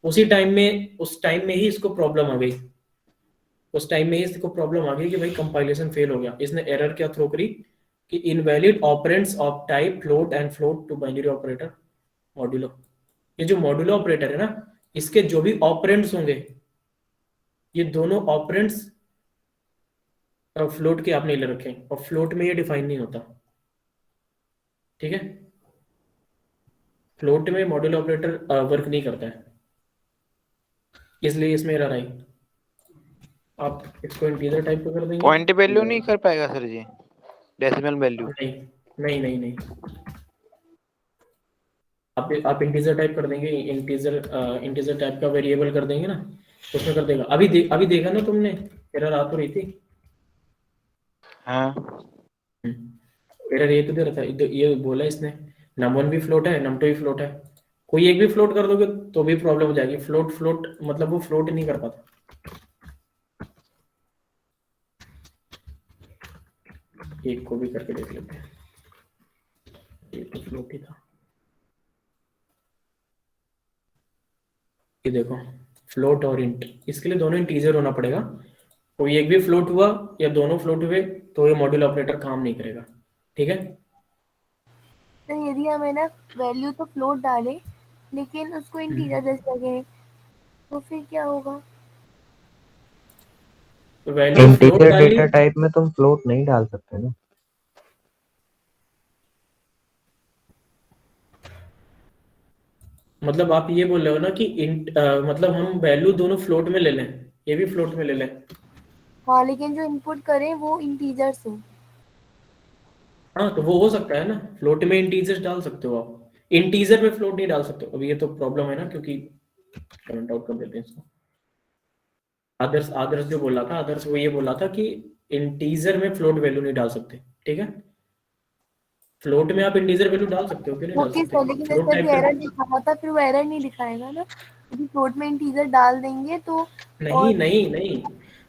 A: उस टाइम में ही इसको प्रॉब्लम आ गई। कि भाई कंपाइलेशन फेल हो गया। इसने एरर क्या थ्रो करी कि invalid operands of type float and float to binary operator modulo. ये जो मॉड्यूलो ऑपरेटर है ना, इसके जो भी ऑपरेंड्स होंगे, ये दोनों ऑपरेंड्स फ्लोट के आपने ले रखे हैं, और फ्लोट में ये डिफाइन नहीं होता, ठीक है। फ्लोट में मॉड्यूलो ऑपरेटर वर्क नहीं करता है, इसलिए इसमें एरर आई। आप इसको इंटीजर टाइप पे कर देंगे।
I: पॉइंट वैल्यू नहीं कर पाएगा सर जी, डेसिमल वैल्यू?
A: नहीं। आप इंटीजर टाइप कर देंगे, इंटीजर टाइप का वेरिएबल कर देंगे ना, तो उसमें कर देगा। अभी देखा ना तुमने, एरर आ तो रही थी।
I: हाँ
A: एरर ये तो दे रहा था, ये बोला इसने num1 भी फ्लोट है, num2 भी फ्लोट है, कोई एक भी फ्लोट कर दोगे तो भी प्रॉब्लम हो जाएगी। फ्लोट मतलब वो फ्लोट नहीं कर पाता। एक को भी करके देख लेते हैं, ये तो फ्लोट ही था। ये देखो, फ्लोट और इंट, इसके लिए दोनों इंटीजर होना पड़ेगा। कोई एक भी फ्लोट हुआ या दोनों फ्लोट हुए तो ये मॉड्यूल ऑपरेटर काम नहीं करेगा, ठीक है।
B: तो यदि हमें ना वैल्यू तो फ्लोट डाले लेकिन उसको इंटीजर जैसे लगे, तो फिर क्या होगा?
A: वैल्यू फ्लोट
J: इंटीजर
A: डाली,
J: डेटा टाइप में तुम फ्लोट नहीं डाल सकते ना।
A: मतलब आप ये बोल रहे हो ना कि मतलब हम वैल्यू दोनों फ्लोट में ले लें, ये भी फ्लोट में ले लें।
B: हाँ, लेकिन जो इनपुट करें वो इंटीजर्स हो।
A: हाँ, तो वो हो सकता है ना, फ्लोट में इंटीजर डाल सकते हो आप, इंटीजर में फ्लोट नहीं डाल सकते। अभी ये तो प्रॉब्लम है ना, क्योंकि कमेंट आउट कर देते हैं इसको। आदर्श जो बोला था, आदर्श वो ये बोला था कि इंटीजर में फ्लोट वैल्यू नहीं डाल सकते, ठीक है। फ्लोट में आप इंटीजर वैल्यू डाल सकते हो, क्यों नहीं डाल
B: ओके
A: सकते?
B: सर, लेकिन
A: फ्लोट
B: जैसे
A: टाइप
B: भी एरर
A: कर।
B: दिखा रहा था, फिर वो एरर नहीं दिखाएगा ना, यदि फ्लोट में इंटीजर डाल देंगे तो।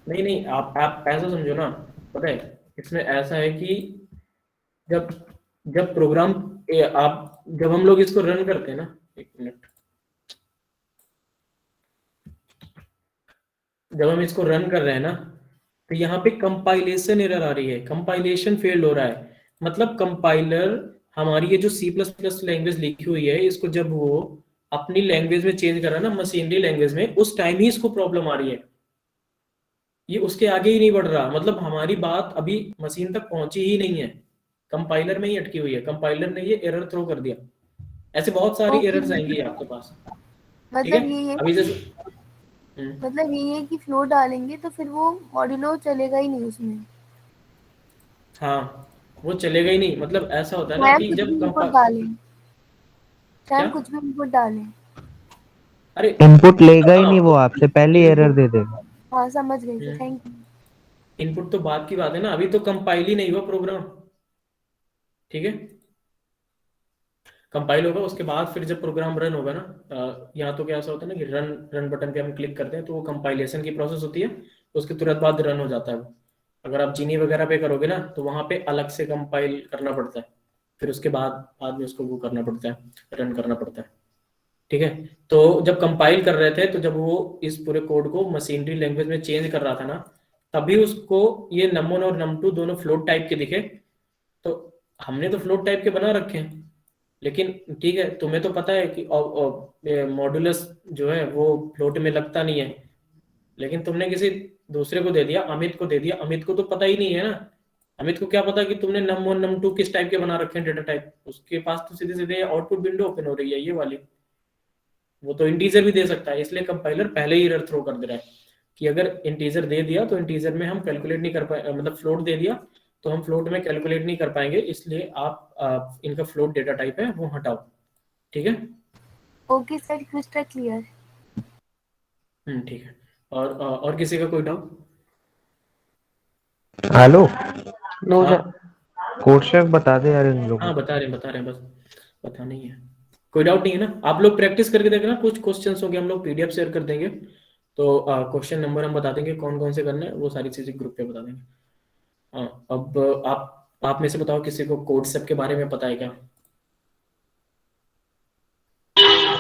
A: नहीं, आप ऐसा समझो ना, पता है इसमें ऐसा है कि जब जब प्रोग्राम आप जब हम लोग इसको रन करते हैं ना, एक मिनट, जब हम इसको रन कर रहे हैं ना, तो यहाँ पे कंपाइलेशन एरर आ रही है, कंपाइलेशन फेल्ड हो रहा है। मतलब कंपाइलर हमारी ये जो C++ लैंग्वेज लिखी हुई है, इसको जब वो अपनी लैंग्वेज में चेंज कर रहा है ना, मशीनरी लैंग्वेज में, उस टाइम ही इसको प्रॉब्लम आ रही है। ये उसके आगे ही नहीं बढ़ रहा, मतलब हमारी बात अभी मशीन तक पहुंची ही नहीं है, कंपाइलर में ही अटकी हुई है, कंपाइलर ने ये एरर थ्रो कर दिया। ऐसे बहुत सारी एरर्स आएंगी आपके पास, ठीक है।
B: मतलब ये
A: अभी जैसे
B: मतलब ये है कि फ्लोट डालेंगे तो फिर वो मॉड्यूलो चलेगा ही नहीं उसमें।
A: हाँ, वो चलेगा ही नहीं। मतलब ऐसा होता है ना कि जब
B: इनपुट डालें,
A: क्या?
B: कुछ भी इनपुट डालें,
A: अरे
J: इनपुट लेगा ही नहीं वो, आपसे पहले एरर दे देगा।
B: हाँ समझ गई सर, थैंक यू।
A: इनपुट तो बात की बात है ना, अभी तो कंपाइल ही नहीं हुआ प्रोग्राम, ठीक है। कंपाइल होगा उसके बाद फिर जब प्रोग्राम रन होगा ना, यहाँ तो क्या ऐसा होता है ना कि रन रन बटन पे हम क्लिक करते हैं तो वो कंपाइलेशन की प्रोसेस होती है, उसके तुरंत बाद रन हो जाता है वो। अगर आप जीनी वगैरह पे करोगे ना तो वहाँ पे अलग से कंपाइल करना पड़ता है, फिर उसके बाद में उसको वो करना पड़ता है, रन करना पड़ता है, ठीक है। तो जब कंपाइल कर रहे थे, तो जब वो इस पूरे कोड को मशीनरी लैंग्वेज में चेंज कर रहा था ना, तभी उसको ये num1 और num2 दोनों फ्लोट टाइप के दिखे। तो हमने तो फ्लोट टाइप के बना रखे हैं, लेकिन ठीक है, तुम्हें तो पता है कि मॉड्यूलस जो है वो फ्लोट में लगता नहीं है, लेकिन तुमने किसी दूसरे को दे दिया, अमित को दे दिया, अमित को तो पता ही नहीं है ना, अमित को क्या पता कि तुमने num1 num2 किस टाइप के बना रखे हैं डेटा टाइप। उसके पास तो सीधे सीधे आउटपुट विंडो ओपन हो रही है, ये वाली। वो तो इंटीजर भी दे सकता है, इसलिए कंपाइलर पहले ही एरर थ्रो कर दे रहा है कि अगर इंटीजर दे दिया तो इंटीजर में हम कैलकुलेट नहीं कर पाए, मतलब फ्लोट दे दिया तो हम फ्लोट में कैलकुलेट नहीं कर पाएंगे, इसलिए आप इनका फ्लोट डेटा टाइप है वो हटाओ, ठीक है।
B: Okay sir, crystal clear.
A: ठीक है। और किसी का कोई डाउट?
J: हेलो,
C: नो
A: हाँ
C: सर।
J: कोड शेफ बता दे यार इन लोगों
A: हाँ,
J: को।
A: बता रहे हैं, बस पता नहीं है, कोई डाउट नहीं है ना। आप लोग प्रैक्टिस करके देखना, कुछ क्वेश्चंस होंगे, हम लोग पीडीएफ शेयर कर देंगे, तो क्वेश्चन नंबर हम बता देंगे, कौन कौन से करना है वो सारी चीजें ग्रुप पे बता देंगे। अब आप में से बताओ, किसी को कोड सेप के बारे में पता है क्या?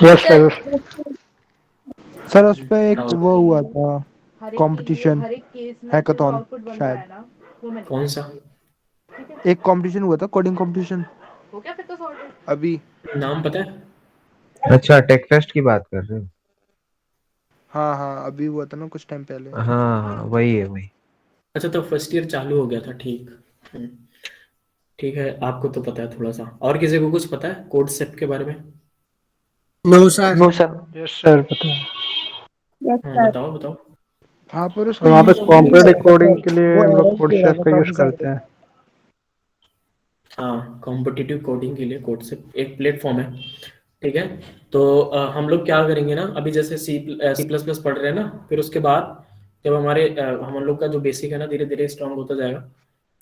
F: Yes sir.
K: सर उस पे एक
A: बताओ।
K: वो हुआ था कंपटीशन, हैकाथॉन शायद।
A: कौन सा?
K: एक कंपटीशन हुआ था, कोडिंग कंपटीशन अभी।
A: नाम पता है?
J: अच्छा, टेक फेस्ट की बात कर रहे हो?
K: हाँ हाँ, अभी हुआ था ना कुछ टाइम पहले।
J: हाँ हाँ, वही है वही।
A: अच्छा, तो फर्स्ट ईयर चालू हो गया था, ठीक। ठीक है, आपको तो पता है थोड़ा सा, और किसी को कुछ पता है कोड सेप के बारे में?
K: No sir.
C: No sir.
F: Yes sir, पता है।
A: हाँ, बताओ बताओ।
K: हाँ पर
F: तो
K: उसको
F: वहाँ पे
K: यूज
F: कॉम्पिटेटिव कोडिंग के लिए
K: वो
F: हम लोग
K: एरर
F: कोड
K: दे रहा
F: शेफ
K: था
F: का यूज
K: काफी
F: करते
K: सारे।
F: हैं।
A: हाँ, कॉम्पिटिटिव कोडिंग के लिए कोड सेप एक प्लेटफॉर्म है, ठीक है। तो हम लोग क्या करेंगे ना, अभी जैसे C++ पढ़ रहे हैं ना, फिर उसके बाद जब हम लोग का जो बेसिक है ना धीरे धीरे स्ट्रांग होता जाएगा,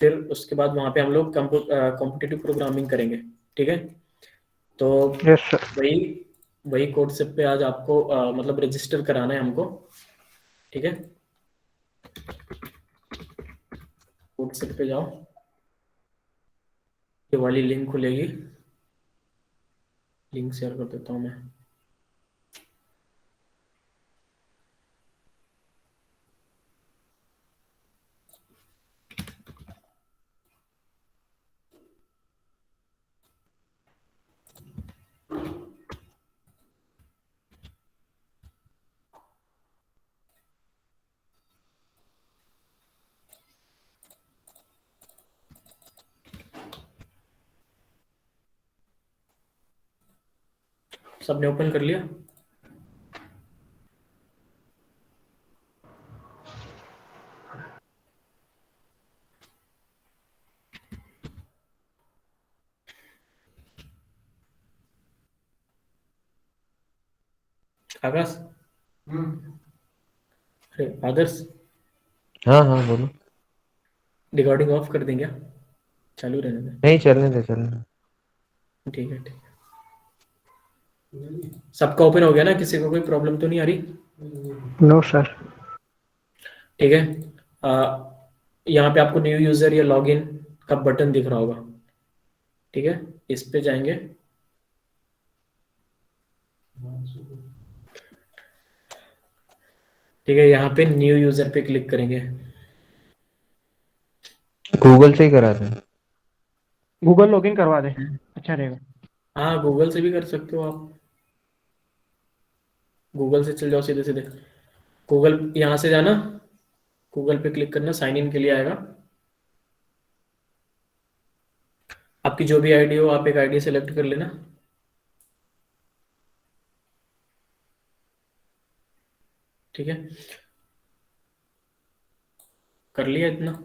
A: फिर उसके बाद वहाँ पे हम लोग कॉम्पिटिटिव प्रोग्रामिंग करेंगे, ठीक है। तो
F: यस सर।
A: वही वही कोड सेप पे आज आपको मतलब रजिस्टर कराना है हमको, ठीक है। कोड सेप पे जाओ, ये वाली लिंक खुलेगी, लिंक शेयर कर देता हूँ मैं। सबने ओपन कर लिया? आकाश, अरे आदर्श,
J: हाँ हाँ बोलो।
A: रिकॉर्डिंग ऑफ कर देंगे क्या? चालू रहने दें?
J: नहीं, चलने दे चलने दे।
A: ठीक है, ठीक है। सबका ओपन हो गया ना, किसी को कोई प्रॉब्लम तो नहीं आ रही?
F: No sir.
A: ठीक है। यहाँ पे आपको न्यू यूजर या लॉगिन का बटन दिख रहा होगा, ठीक है, इस पे जाएंगे। ठीक है, यहाँ पे न्यू यूजर पे क्लिक करेंगे।
J: गूगल से ही कराते हैं।
F: गूगल लॉगिन करवा दे, अच्छा रहेगा।
A: हाँ, गूगल से भी कर सकते हो आप। गूगल से चल जाओ सीधे सीधे। गूगल यहाँ से जाना, गूगल पे क्लिक करना, साइन इन के लिए आएगा। आपकी जो भी आईडी हो, आप एक आईडी सेलेक्ट कर लेना। ठीक है, कर लिया इतना।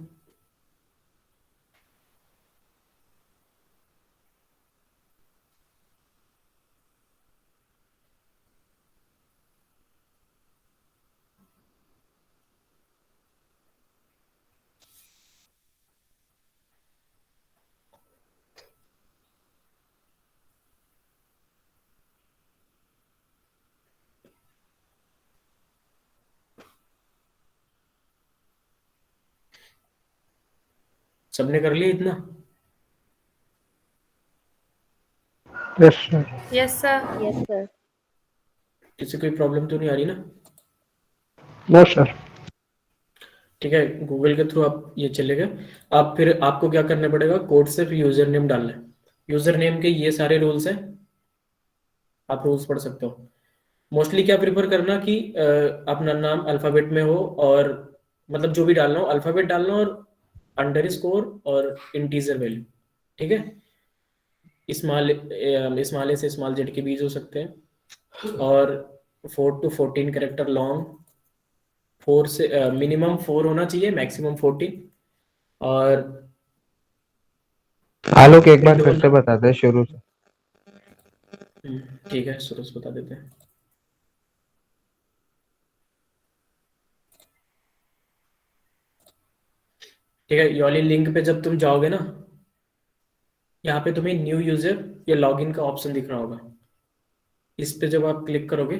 A: सबने कर लिया इतना?
F: Yes sir.
D: Yes sir.
E: Yes sir.
A: किसी कोई प्रॉब्लम तो नहीं आ रही ना?
F: No sir.
A: ठीक है, गूगल के थ्रू आप ये चले गए। आप फिर आपको क्या करना पड़ेगा, कोड से फिर यूजर नेम डालना है। यूजर नेम के ये सारे रूल्स हैं, आप रूल्स पढ़ सकते हो। मोस्टली क्या प्रिफर करना कि अपना नाम अल्फाबेट में हो, और मतलब जो भी डालना हो अल्फाबेट डालना, और अंडर स्कोर और इंटीजर वैल्यू। ठीक है, स्मॉल ए से स्मॉल जेड के बीच हो सकते हैं, और 4 to 14 कैरेक्टर लॉन्ग। 4 से मिनिमम 4 होना चाहिए, मैक्सिमम 14। और
J: आलोक एक बार फिर से बता दे शुरू से।
A: ठीक है, शुरू से बता देते हैं। ठीक है, ये वाली लिंक पे जब तुम जाओगे ना, यहाँ पे तुम्हें न्यू यूजर या लॉगिन का ऑप्शन दिख रहा होगा। इस पे जब आप क्लिक करोगे,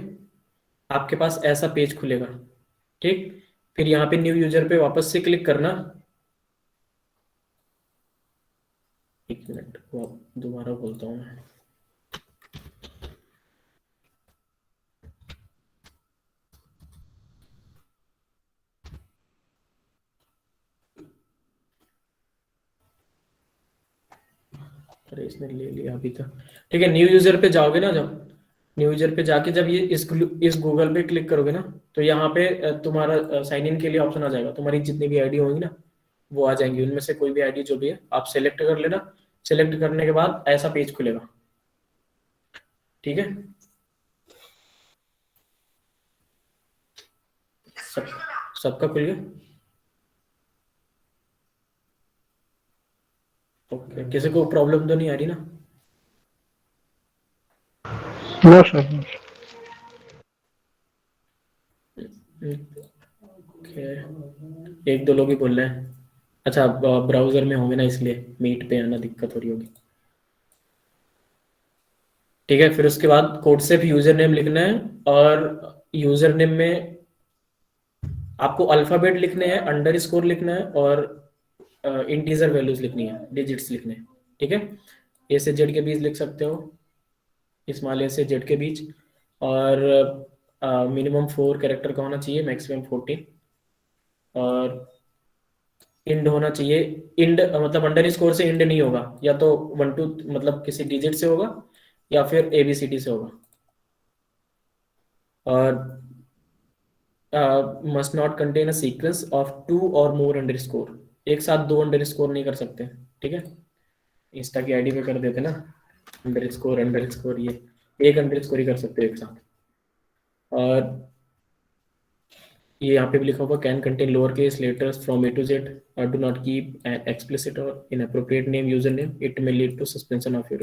A: आपके पास ऐसा पेज खुलेगा। ठीक, फिर यहाँ पे न्यू यूजर पे वापस से क्लिक करना। एक मिनट, वो दोबारा बोलता हूँ मैं। अरे इसने ले लिया अभी तक। ठीक है, न्यू यूजर पे जाओगे ना, जब न्यू यूजर पे जाके जब ये इस गूगल पे क्लिक करोगे ना, तो यहाँ पे तुम्हारा साइन इन के लिए ऑप्शन आ जाएगा। तुम्हारी जितनी भी आईडी होंगी ना, वो आ जाएंगी। उनमें से कोई भी आईडी जो भी है आप सेलेक्ट कर लेना। सेलेक्ट करने के बाद ऐसा पेज खुलेगा। ठीक है, सबका खुल गया? ओके, किसी को प्रॉब्लम तो नहीं आ रही ना?
F: No sir.
A: ओके, एक दो लोग ही बोल रहे हैं। अच्छा, ब्राउजर में होंगे ना, इसलिए मीट पे आना दिक्कत हो रही होगी। ठीक है, फिर उसके बाद कोड से भी यूजर नेम लिखना है, और यूजर नेम में आपको अल्फाबेट लिखने हैं, अंडर स्कोर लिखना है, और इंटीजर वैल्यूज लिखनी है, डिजिट्स लिखने हैं। ठीक है, ए से जेड के बीच लिख सकते हो, स्मॉल ए से जेड के बीच, और मिनिमम 4 कैरेक्टर का होना चाहिए, मैक्सिमम 14। और इंड होना चाहिए। इंड मतलब अंडर स्कोर से इंड नहीं होगा, या तो 1 2 मतलब किसी डिजिट से होगा, या फिर ABCD से होगा। और must not contain a sequence of 2 और मोर अंडर स्कोर। एक साथ 2 अंडर स्कोर नहीं कर सकते। ठीक है, इंस्टा की आईडी पे कर देते ना, अंडर स्कोर, ये एक अंडर स्कोर ही कर सकते हो एक साथ। और ये यहाँ पे भी लिखा होगा, can contain lower case letters from A to Z, do not keep an explicit or inappropriate name, user name, it may lead to suspension of your.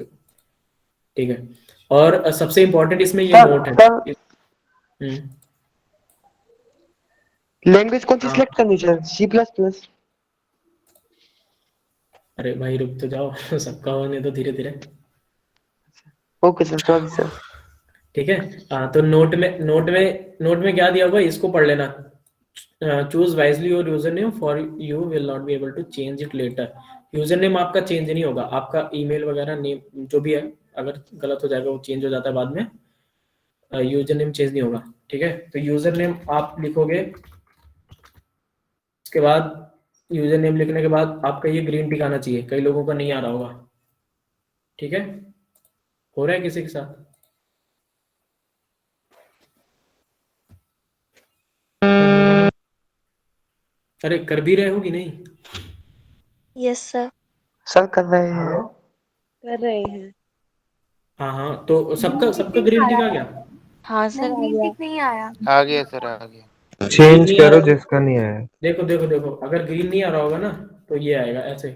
A: ठीक है, और सबसे इंपॉर्टेंट इसमें ये नोट है।
C: लैंग्वेज कौन सी सिलेक्ट करनी चाहिए? C++?
A: अरे भाई रुक तो जाओ, सबका होने तो धीरे धीरे।
C: Okay sir, sorry sir.
A: ठीक है, तो नोट में क्या दिया होगा, इसको पढ़ लेना। Choose wisely your user name, for you will not be able to change it later. User name आपका चेंज नहीं होगा, आपका ईमेल वगैरह नेम जो भी है अगर गलत हो जाएगा वो चेंज हो जाता है बाद में, यूजर नेम चेंज नहीं होगा। ठीक है, तो यूजर नेम आप लिखोगे, उसके बाद यूजर नेम लिखने के बाद आपका ये ग्रीन टिक आना चाहिए, कई लोगों का नहीं आ रहा होगा। ठीक है, हो रहा है किसी के साथ? अरे कर भी रहे हो कि नहीं?
D: यस सर,
C: सर कर रहे हैं।
D: कर रहे हैं।
A: हाँ हाँ, तो सबका
B: ग्रीन टिक
A: सबका
B: नहीं
A: ग्रीन टिक
B: आया।
A: आ गया?
D: हाँ सर,
B: नहीं,
D: आ
B: ग्रीन
D: गया।
B: टिक नहीं आया।
I: आ गया सर, आ गया।
A: ग्रीन
J: चेंज
A: नहीं आ
J: करो
A: रहा,
J: जिसका नहीं आया।
A: देखो देखो देखो, अगर ग्रीन नहीं आ रहा होगा ना तो ये आएगा ऐसे,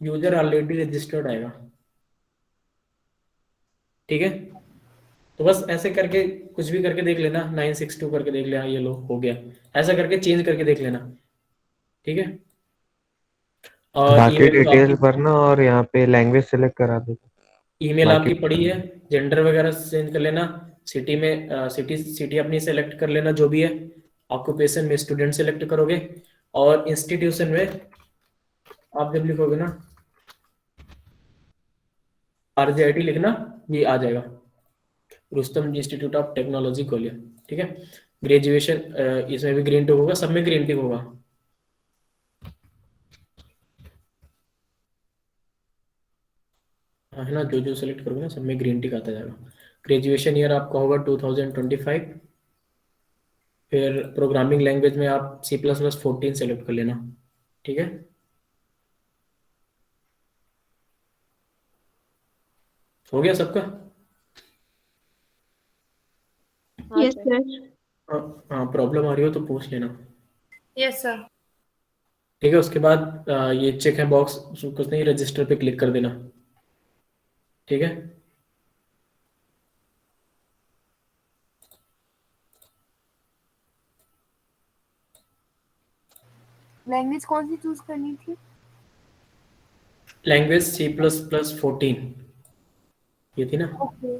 A: यूजर ऑलरेडी रजिस्टर्ड आएगा। ठीक है, तो बस ऐसे करके कुछ भी करके देख लेना, 962 करके देख लेना, ये लो हो गया, ऐसा करके चेंज करके देख लेना। ठीक है, और
J: बाकी
A: ईमेल तो आपकी,
J: डिटेल्स भरना और यहाँ पे लैंग्वेज सेलेक्ट करा दो।
A: ईमेल
J: बाकी
A: आपकी पड़ी है, जेंडर वगैरह चेंज कर लेना, सिटी में सिटी सिटी अपनी सेलेक्ट कर लेना जो भी है, ऑक्यूपेशन में स्टूडेंट सेलेक्ट करोगे, और इंस्टीट्यूशन में आप जब लिखोगे ना RJIT लिखना, ये आ जाएगा, Rustam institute of technology Koliya. ठीक है, ग्रेजुएशन इसमें भी ग्रीन टिक होगा, सब में ग्रीन टिक होगा। हाँ है ना, जो जो सेलेक्ट करोगे ना सब में ग्रीन टिक आता जाएगा। ग्रेजुएशन ईयर आपका होगा 2025, फिर प्रोग्रामिंग लैंग्वेज में आप C++14 सेलेक्ट कर लेना। ठीक है, हो गया सबका?
D: Yes sir.
A: हाँ हाँ, प्रॉब्लम आ रही हो तो पूछ लेना।
G: Yes sir.
A: ठीक है, उसके बाद ये चेक है बॉक्स, कुछ नहीं, रजिस्टर पे क्लिक कर देना। ठीक है,
B: लैंग्वेज कौन सी चूज करनी थी?
A: लैंग्वेज C++14 ये थी ना,
B: ओके।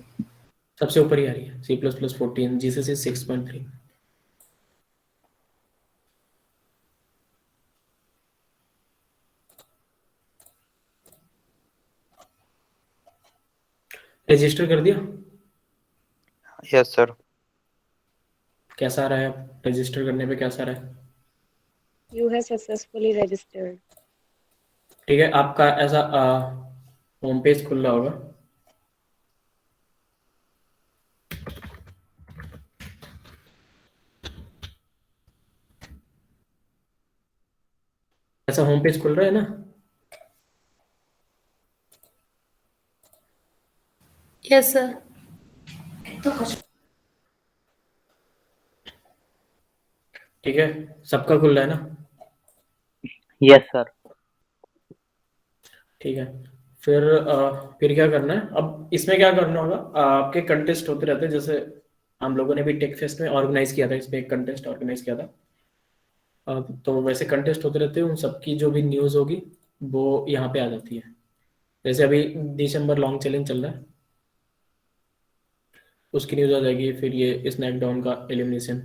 A: सबसे ऊपर ही आ रही है, C++14 GCC 6.3। रजिस्टर कर दिया?
I: Yes sir.
A: कैसा आ रहा है रजिस्टर करने पे, कैसा रहा है?
D: You have successfully registered.
A: ठीक है, आपका ऐसा होम पेज खुल रहा होगा, ऐसा होम पेज खुल रहा है ना?
G: Yes sir.
A: ठीक है, सबका खुल रहा है ना?
I: Yes sir.
A: ठीक है, फिर क्या करना है, अब इसमें क्या करना होगा, आपके कंटेस्ट होते रहते हैं, जैसे हम लोगों ने भी टेक फेस्ट में ऑर्गेनाइज किया था, इसमें एक कंटेस्ट ऑर्गेनाइज किया था। तो वैसे कंटेस्ट होते रहते हैं, उन सबकी जो भी न्यूज़ होगी वो यहाँ पे आ जाती है। जैसे अभी दिसंबर लॉन्ग चैलेंज चल रहा है, उसकी न्यूज़ आ जाएगी, फिर ये स्नैकडाउन का एलिमिनेशन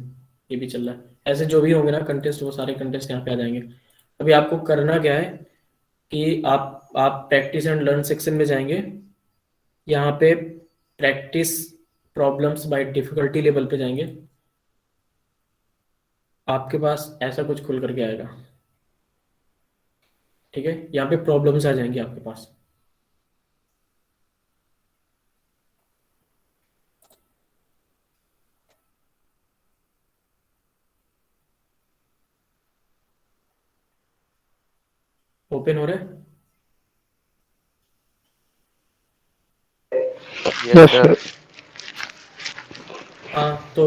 A: ये भी चल रहा है, ऐसे जो भी होंगे ना कंटेस्ट, वो सारे कंटेस्ट यहाँ पे आ जाएंगे। अभी आपको करना क्या है कि आप प्रैक्टिस एंड लर्न सेक्शन में जाएंगे, यहाँ पे practice problems bye difficulty level पे जाएंगे, आपके पास ऐसा कुछ खुल करके आएगा। ठीक है, यहाँ पे प्रॉब्लम्स आ जाएंगी आपके पास। ओपन हो रहा है?
I: Yes sir.
A: हाँ, तो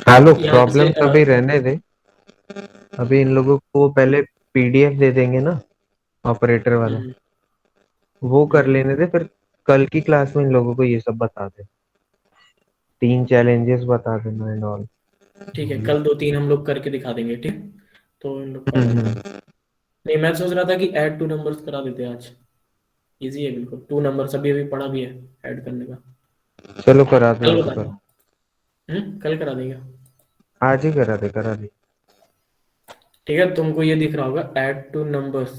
J: हेलो,
A: यहाँ
J: प्रॉब्लम
A: से
J: अभी रहने दे। अभी इन लोगों को पहले पीडीएफ दे देंगे ना, ऑपरेटर वाला, वो कर लेने दे, फिर कल की क्लास में इन लोगों को ये सब बता दे, 3 चैलेंजेस बता देना एंड ऑल।
A: ठीक है, कल 2-3 हम लोग करके दिखा देंगे। ठीक, तो इन लोग कर लेना। नहीं, मैं सोच रहा था कि ऐड 2 नंबर्स करा देते हैं आज, इजी है बिल्कुल, 2 नंबर्स अभी अभी पढ़ा भी है ऐड करने का।
J: चलो करा दो
A: कल
J: आज
A: बता, कल करा देंगे।
J: आज ही करा दे।
A: ठीक है, तुमको ये दिख रहा होगा ऐड 2 नंबर्स,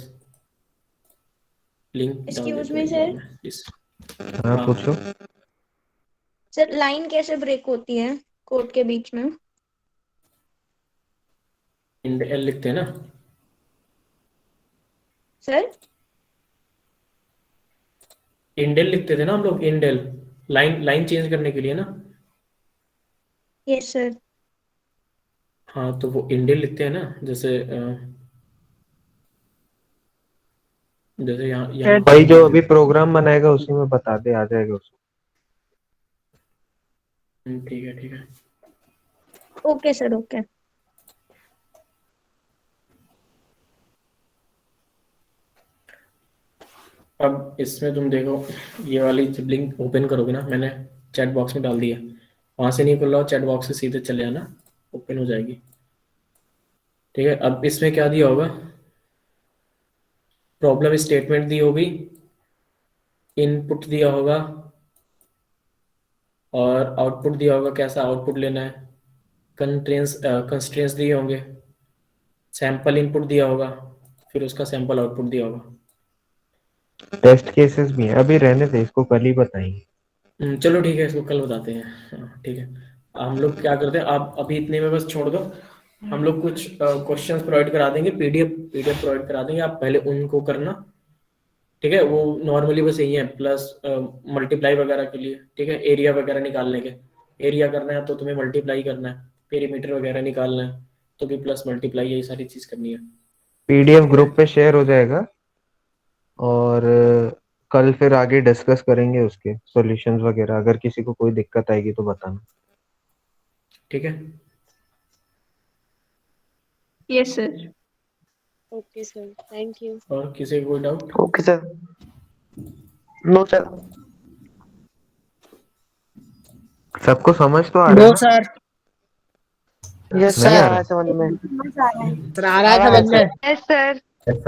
A: लिंक डाल
D: एक्सक्यूज
A: देता
D: मी
A: हूँ एक बार
D: सर।
A: मैं प्लीज।
J: हाँ
A: हाँ
J: पूछो।
D: सर लाइन कैसे ब्रेक होती है कोड के बीच में?
A: इंडेल लिखते हैं ना,
D: सर
A: इंडेल लिखते थे ना हम लोग, इंडेल लाइन लाइन चेंज करने के लिए ना।
D: Yes sir.
A: हाँ तो वो इंडेल लिखते हैं ना, जैसे जैसे यहाँ यहाँ
J: भाई जो अभी प्रोग्राम बनाएगा उसी में बता दे, आ जाएगा उसको।
A: ठीक है ठीक है।
D: Okay sir okay.
A: अब इसमें तुम देखो, ये वाली जब लिंक ओपन करोगे ना, मैंने चैट बॉक्स में डाल दिया, वहां से नहीं खुल रहा, चैट बॉक्स से सीधे चले आना, ओपन हो जाएगी। ठीक है, अब इसमें क्या दिया होगा, प्रॉब्लम स्टेटमेंट दी होगी, इनपुट दिया होगा और आउटपुट दिया होगा, कैसा आउटपुट लेना है, कंस्ट्रेंट्स दिए होंगे, सैंपल इनपुट दिया होगा, फिर उसका सैंपल आउटपुट दिया होगा।
J: टेस्ट केसेस भी हैं, अभी रहने दे, इसको कल ही बताएंगे।
A: चलो ठीक है, इसको कल बताते हैं। हाँ, ठीक है। हम लोग क्या करते हैं, आप अभी इतने में बस छोड़ दो, हम लोग कुछ क्वेश्चंस प्रोवाइड करा देंगे, पीडीएफ प्रोवाइड करा देंगे, आप पहले उनको करना। ठीक है, वो नॉर्मली बस यही है, प्लस मल्टीप्लाई वगैरह के लिए। ठीक है, एरिया वगैरह निकालने के, एरिया करना है तो तुम्हें मल्टीप्लाई करना है, पेरीमीटर वगैरह निकालना है तो भी प्लस मल्टीप्लाई, यही सारी चीज करनी है।
J: पीडीएफ ग्रुप पे शेयर हो जाएगा और कल फिर आगे डिस्कस करेंगे उसके सॉल्यूशंस वगैरह, अगर किसी को कोई दिक्कत आएगी तो बताना।
A: ठीक है,
D: yes sir.
E: Okay sir, thank you.
A: और किसी को कोई doubt?
C: Okay sir. No sir.
J: सबको समझ तो आ रहा है
K: नो
J: ना?
K: सर। यस
J: नहीं आ
C: आ रहा
J: रहा
C: है समझ में।
B: समझ आ रहा है।
K: सर आ रहा है समझ में।
E: Yes sir.
J: है?